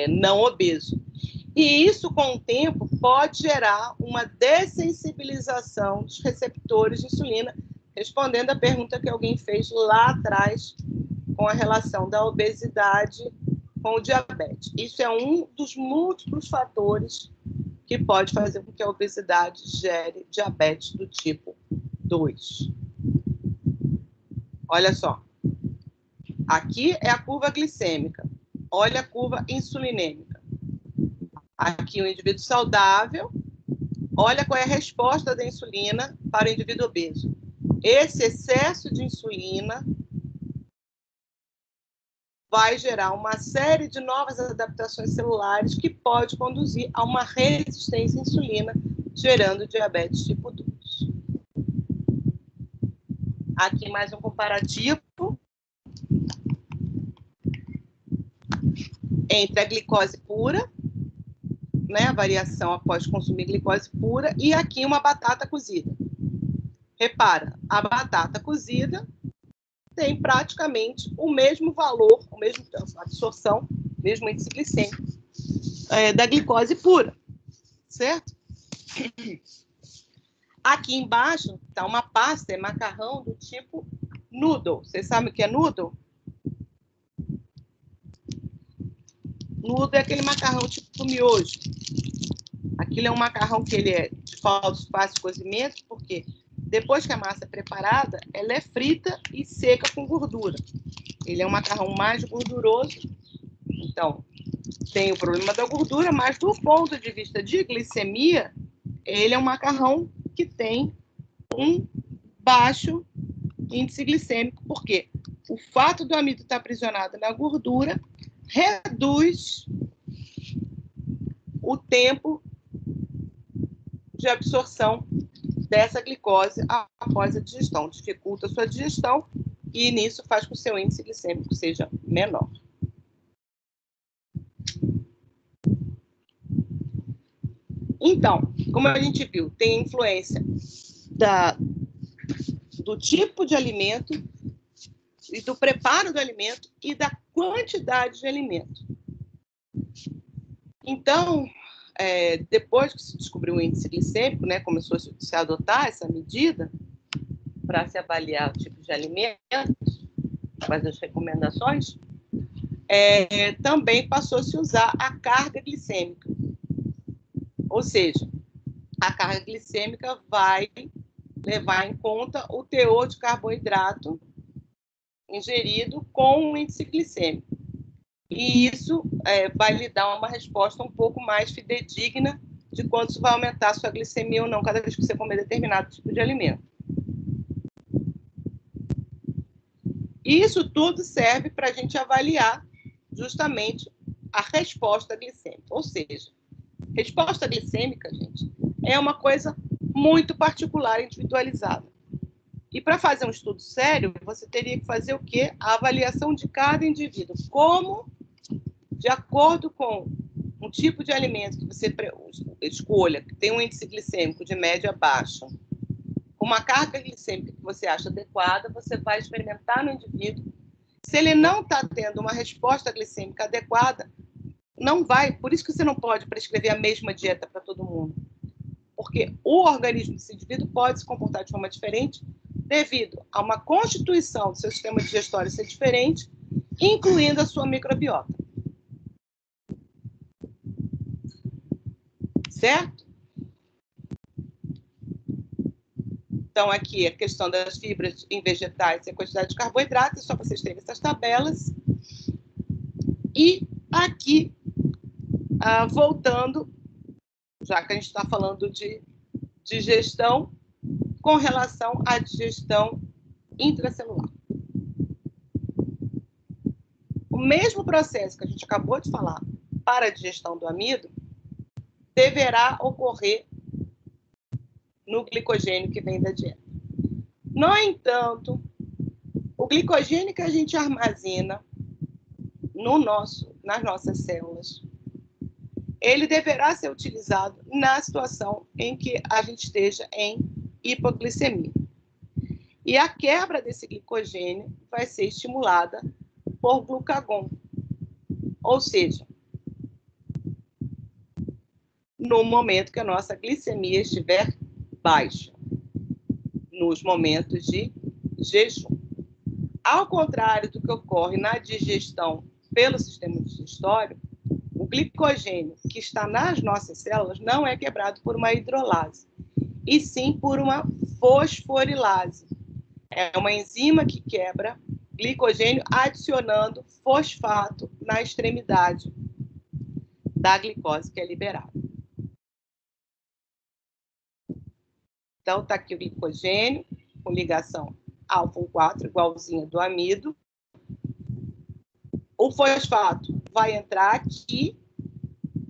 não obeso. E isso, com o tempo, pode gerar uma dessensibilização dos receptores de insulina, respondendo à pergunta que alguém fez lá atrás com a relação da obesidade com o diabetes. Isso é um dos múltiplos fatores que pode fazer com que a obesidade gere diabetes do tipo 2. Olha só. Aqui é a curva glicêmica. Olha a curva insulinêmica. Aqui o indivíduo saudável. Olha qual é a resposta da insulina para o indivíduo obeso. Esse excesso de insulina vai gerar uma série de novas adaptações celulares que pode conduzir a uma resistência à insulina, gerando diabetes tipo 2. Aqui mais um comparativo entre a glicose pura, né, a variação após consumir glicose pura, e aqui uma batata cozida. Repara, a batata cozida tem praticamente o mesmo valor, a mesma absorção, mesmo índice glicêmico da glicose pura, certo? Aqui embaixo está uma pasta, macarrão do tipo noodle. Vocês sabem o que é noodle? Noodle é aquele macarrão tipo miojo. Aquilo é um macarrão que ele é de fácil cozimento, porque depois que a massa é preparada, ela é frita e seca com gordura. Ele é um macarrão mais gorduroso, então tem o problema da gordura, mas do ponto de vista de glicemia, ele é um macarrão que tem um baixo índice glicêmico, porque o fato do amido estar aprisionado na gordura reduz o tempo de absorção dessa glicose após a digestão. Dificulta a sua digestão e nisso faz com que o seu índice glicêmico seja menor. Então, como a gente viu, tem influência do tipo de alimento e do preparo do alimento e da quantidade de alimento. Então, depois que se descobriu o índice glicêmico, né, começou a se adotar essa medida para se avaliar o tipo de alimento, fazer as recomendações, também passou a se usar a carga glicêmica. Ou seja, a carga glicêmica vai levar em conta o teor de carboidrato ingerido com o índice glicêmico. E isso vai lhe dar uma resposta um pouco mais fidedigna de quanto isso vai aumentar a sua glicemia ou não, cada vez que você comer determinado tipo de alimento. E isso tudo serve para a gente avaliar justamente a resposta glicêmica. Ou seja, resposta glicêmica, gente, é uma coisa muito particular, individualizada. E para fazer um estudo sério, você teria que fazer o quê? A avaliação de cada indivíduo. Como, de acordo com um tipo de alimento que você escolha, que tem um índice glicêmico de média baixa, uma carga glicêmica que você acha adequada, você vai experimentar no indivíduo. Se ele não está tendo uma resposta glicêmica adequada, não vai. Por isso que você não pode prescrever a mesma dieta para todo mundo. Porque o organismo desse indivíduo pode se comportar de forma diferente devido a uma constituição do seu sistema digestório ser diferente, incluindo a sua microbiota. Certo? Então, aqui a questão das fibras em vegetais e a quantidade de carboidratos, só para vocês terem essas tabelas. E aqui, voltando, já que a gente está falando de digestão, com relação à digestão intracelular. O mesmo processo que a gente acabou de falar para a digestão do amido deverá ocorrer no glicogênio que vem da dieta. No entanto, o glicogênio que a gente armazena nas nossas células, ele deverá ser utilizado na situação em que a gente esteja em hipoglicemia. E a quebra desse glicogênio vai ser estimulada por glucagon. Ou seja, no momento que a nossa glicemia estiver baixa, nos momentos de jejum. Ao contrário do que ocorre na digestão pelo sistema digestório, o glicogênio que está nas nossas células não é quebrado por uma hidrolase, e sim por uma fosforilase. É uma enzima que quebra glicogênio adicionando fosfato na extremidade da glicose que é liberada. Então, está aqui o glicogênio com ligação alfa-1,4, igualzinha do amido. O fosfato vai entrar aqui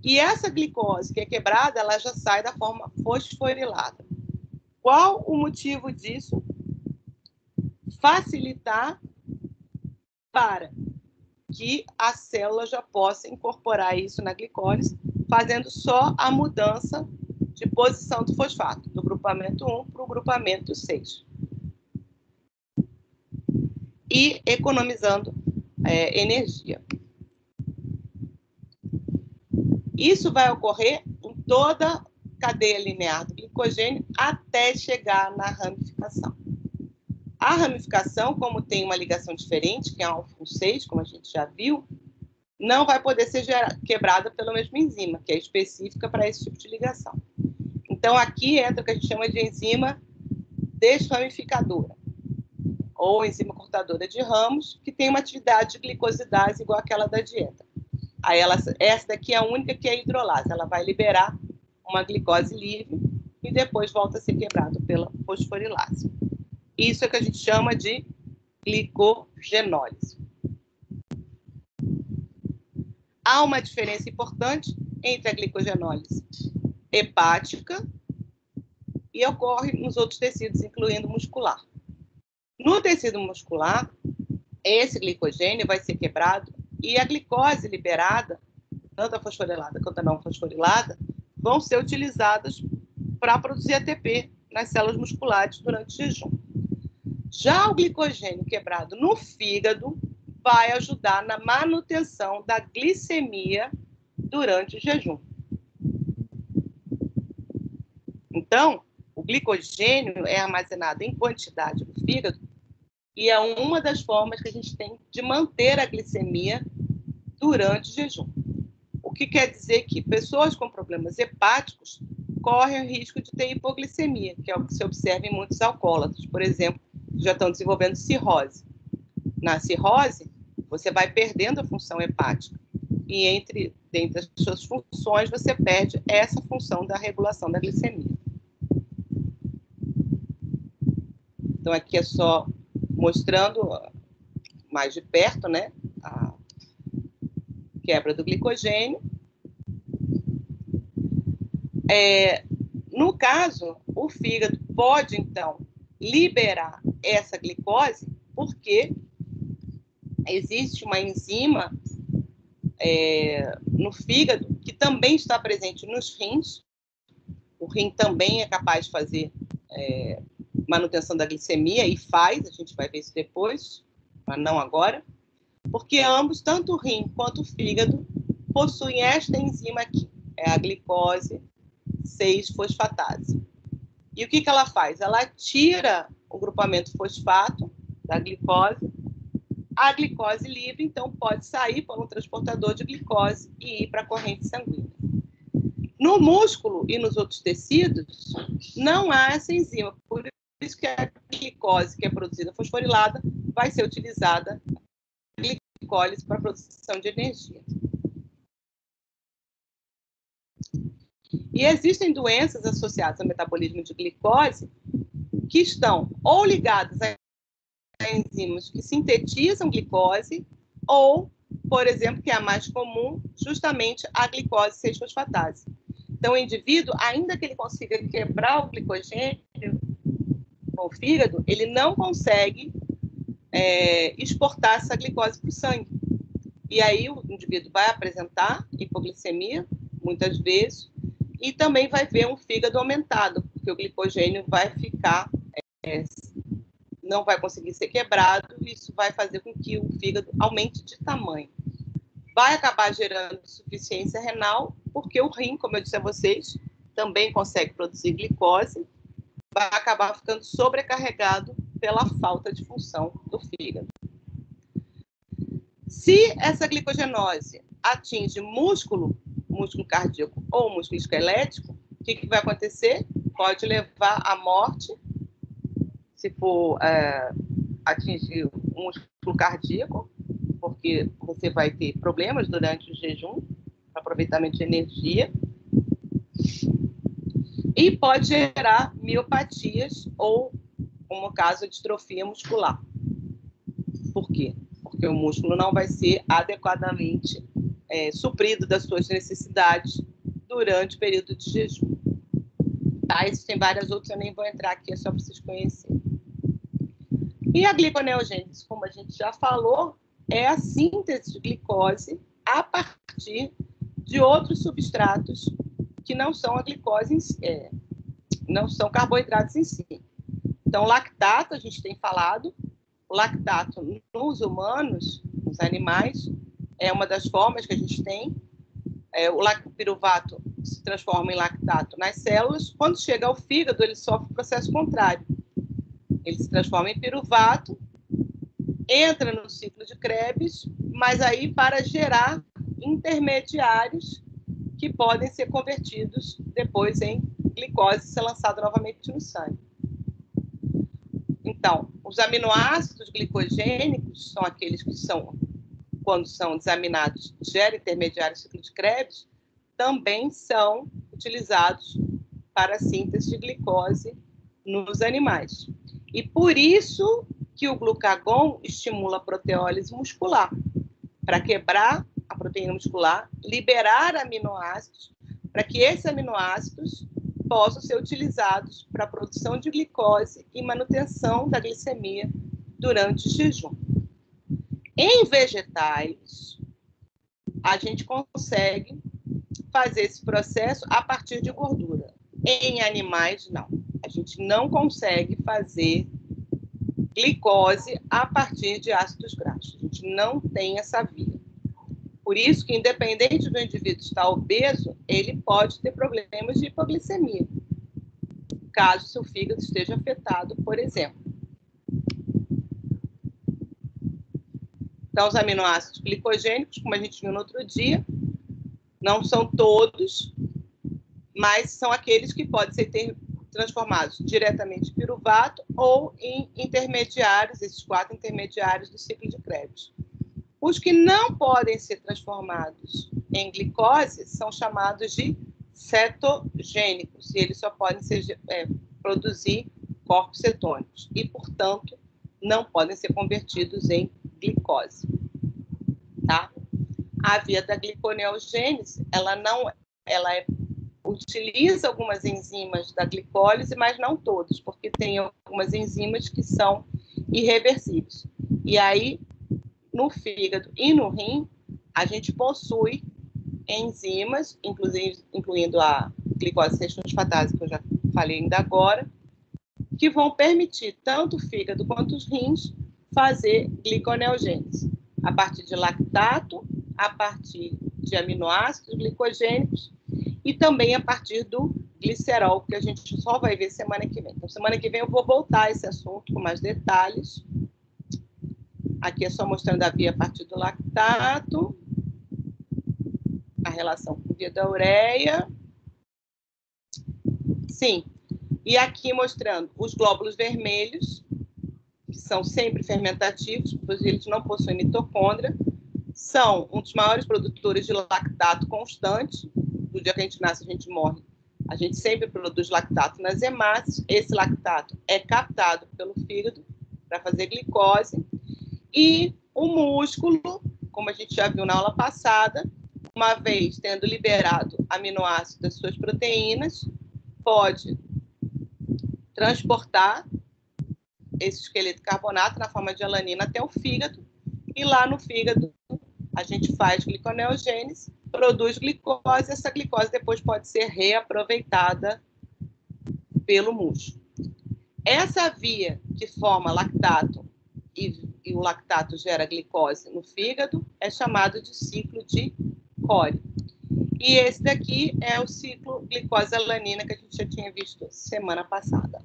e essa glicose que é quebrada, ela já sai da forma fosforilada. Qual o motivo disso? Facilitar para que a célula já possa incorporar isso na glicólise, fazendo só a mudança de posição do fosfato, do grupamento 1 para o grupamento 6. E economizando energia. Isso vai ocorrer em toda a cadeia linear do glicogênio até chegar na ramificação. A ramificação, como tem uma ligação diferente, que é a alfa-6, como a gente já viu, não vai poder ser quebrada pela mesma enzima, que é específica para esse tipo de ligação. Então, aqui entra o que a gente chama de enzima desramificadora, ou enzima cortadora de ramos, que tem uma atividade de glicosidase igual àquela da dieta. Aí essa daqui é a única que é a hidrolase, ela vai liberar uma glicose livre e depois volta a ser quebrado pela fosforilase. Isso é que a gente chama de glicogenólise. Há uma diferença importante entre a glicogenólise hepática e ocorre nos outros tecidos, incluindo muscular. No tecido muscular, esse glicogênio vai ser quebrado e a glicose liberada, tanto a fosforilada quanto a não fosforilada, vão ser utilizadas para produzir ATP nas células musculares durante o jejum. Já o glicogênio quebrado no fígado vai ajudar na manutenção da glicemia durante o jejum. Então, o glicogênio é armazenado em quantidade no fígado e é uma das formas que a gente tem de manter a glicemia durante o jejum. O que quer dizer que pessoas com problemas hepáticos correm o risco de ter hipoglicemia, que é o que se observa em muitos alcoólatras, por exemplo, que já estão desenvolvendo cirrose. Na cirrose, você vai perdendo a função hepática e dentre as suas funções, você perde essa função da regulação da glicemia. Então, aqui é só mostrando mais de perto, né, a quebra do glicogênio. No caso, o fígado pode, então, liberar essa glicose, porque existe uma enzima no fígado que também está presente nos rins. O rim também é capaz de fazer manutenção da glicemia, e faz, a gente vai ver isso depois, mas não agora, porque ambos, tanto o rim quanto o fígado, possuem esta enzima aqui, é a glicose 6-fosfatase. E o que ela faz? Ela tira o grupamento fosfato da glicose, a glicose livre, então, pode sair por um transportador de glicose e ir para a corrente sanguínea. No músculo e nos outros tecidos, não há essa enzima, por isso que a glicose que é produzida fosforilada vai ser utilizada a glicólise para a produção de energia. E existem doenças associadas ao metabolismo de glicose que estão ou ligadas a enzimas que sintetizam glicose ou, por exemplo, que é a mais comum, justamente a glicose 6-fosfatase. Então, o indivíduo, ainda que ele consiga quebrar o glicogênio com o fígado, ele não consegue exportar essa glicose para o sangue. E aí o indivíduo vai apresentar hipoglicemia, muitas vezes, e também vai ver um fígado aumentado, porque o glicogênio vai ficar, não vai conseguir ser quebrado, e isso vai fazer com que o fígado aumente de tamanho. Vai acabar gerando insuficiência renal, porque o rim, como eu disse a vocês, também consegue produzir glicose, vai acabar ficando sobrecarregado pela falta de função do fígado. Se essa glicogenose atinge músculo cardíaco ou músculo esquelético, o que vai acontecer? Pode levar à morte, se for atingir o músculo cardíaco, porque você vai ter problemas durante o jejum, aproveitamento de energia, e pode gerar miopatias ou, como no caso, a distrofia muscular. Por quê? Porque o músculo não vai ser adequadamente suprido das suas necessidades durante o período de jejum. Tá? Existem várias outras, eu nem vou entrar aqui, é só para vocês conhecerem. E a gliconeogênese, como a gente já falou, é a síntese de glicose a partir de outros substratos que não são a glicose, não são carboidratos em si. Então, lactato, a gente tem falado, o lactato nos humanos, nos animais, é uma das formas que a gente tem. O lactopiruvato se transforma em lactato nas células. Quando chega ao fígado, ele sofre o processo contrário. Ele se transforma em piruvato, entra no ciclo de Krebs, mas aí para gerar intermediários que podem ser convertidos depois em glicose e ser lançado novamente no sangue. Então, os aminoácidos glicogênicos são aqueles que quando são desaminados, geram intermediário ciclo de Krebs, também são utilizados para a síntese de glicose nos animais. E por isso que o glucagon estimula a proteólise muscular, para quebrar a proteína muscular, liberar aminoácidos para que esses aminoácidos possam ser utilizados para a produção de glicose e manutenção da glicemia durante o jejum. Em vegetais, a gente consegue fazer esse processo a partir de gordura. Em animais, não. A gente não consegue fazer glicose a partir de ácidos graxos. A gente não tem essa via. Por isso que, independente do indivíduo estar obeso, ele pode ter problemas de hipoglicemia, caso seu fígado esteja afetado, por exemplo. Então, os aminoácidos glicogênicos, como a gente viu no outro dia, não são todos, mas são aqueles que podem ser transformados diretamente em piruvato ou em intermediários, esses 4 intermediários do ciclo de Krebs. Os que não podem ser transformados em glicose são chamados de cetogênicos, e eles só podem produzir corpos cetônicos e, portanto, não podem ser convertidos em glicose. Tá? A via da gliconeogênese, ela utiliza algumas enzimas da glicólise, mas não todas, porque tem algumas enzimas que são irreversíveis. E aí, no fígado e no rim, a gente possui enzimas, incluindo a glicose 6-fosfatase, que eu já falei ainda agora, que vão permitir tanto o fígado quanto os rins fazer gliconeogênese, a partir de lactato, a partir de aminoácidos glicogênicos e também a partir do glicerol, que a gente só vai ver semana que vem. Então, semana que vem eu vou voltar a esse assunto com mais detalhes. Aqui é só mostrando a via a partir do lactato, a relação com via da ureia. Sim, e aqui mostrando os glóbulos vermelhos, que são sempre fermentativos, pois eles não possuem mitocôndria, são um dos maiores produtores de lactato constante. Do dia que a gente nasce, a gente morre. A gente sempre produz lactato nas hemácias. Esse lactato é captado pelo fígado para fazer glicose. E o músculo, como a gente já viu na aula passada, uma vez tendo liberado aminoácidos das suas proteínas, pode transportar esse esqueleto de carbonato na forma de alanina até o fígado, e lá no fígado a gente faz gliconeogênese, produz glicose, essa glicose depois pode ser reaproveitada pelo músculo. Essa via que forma lactato e o lactato gera glicose no fígado é chamado de ciclo de Cori. E esse daqui é o ciclo glicose-alanina que a gente já tinha visto semana passada.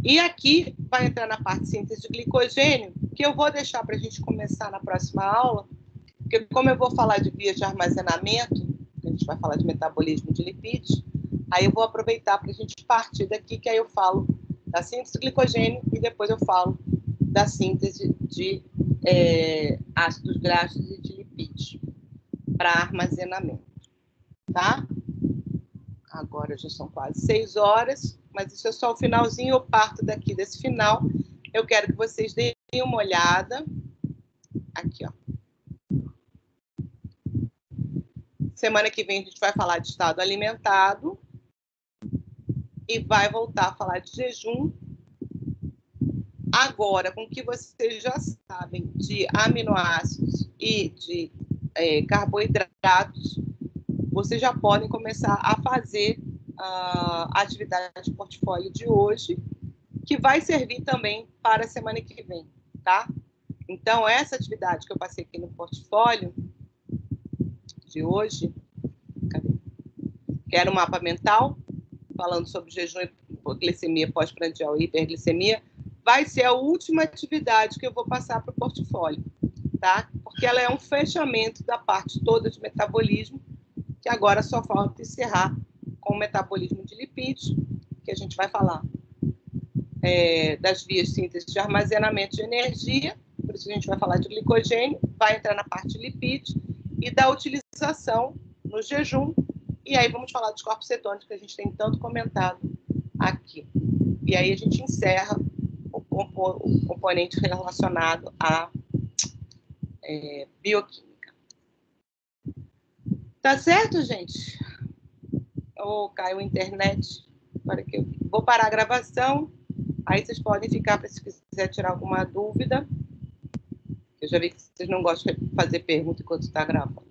E aqui vai entrar na parte de síntese de glicogênio, que eu vou deixar para a gente começar na próxima aula, porque como eu vou falar de vias de armazenamento, a gente vai falar de metabolismo de lipídios, aí eu vou aproveitar para a gente partir daqui, que aí eu falo da síntese de glicogênio e depois eu falo da síntese de ácidos graxos e de lipídios para armazenamento, tá? Agora já são quase 6 horas, mas isso é só o finalzinho, eu parto daqui desse final. Eu quero que vocês deem uma olhada. Aqui, ó. Semana que vem a gente vai falar de estado alimentado e vai voltar a falar de jejum. Agora, com o que vocês já sabem de aminoácidos e de carboidratos, vocês já podem começar a fazer a atividade de portfólio de hoje, que vai servir também para a semana que vem, tá? Então, essa atividade que eu passei aqui no portfólio de hoje, que era um mapa mental, falando sobre jejum e glicemia pós-prandial e hiperglicemia, vai ser a última atividade que eu vou passar para o portfólio, tá? Porque ela é um fechamento da parte toda de metabolismo, que agora só falta encerrar com o metabolismo de lipídios, que a gente vai falar das vias de síntese de armazenamento de energia, por isso a gente vai falar de glicogênio, vai entrar na parte de lipídios e da utilização no jejum, e aí vamos falar dos corpos cetônicos que a gente tem tanto comentado aqui. E aí a gente encerra o componente relacionado à bioquímica. Tá certo, gente? Ou caiu a internet? Agora que eu vou parar a gravação. Aí vocês podem ficar se quiser tirar alguma dúvida. Eu já vi que vocês não gostam de fazer pergunta enquanto está gravando.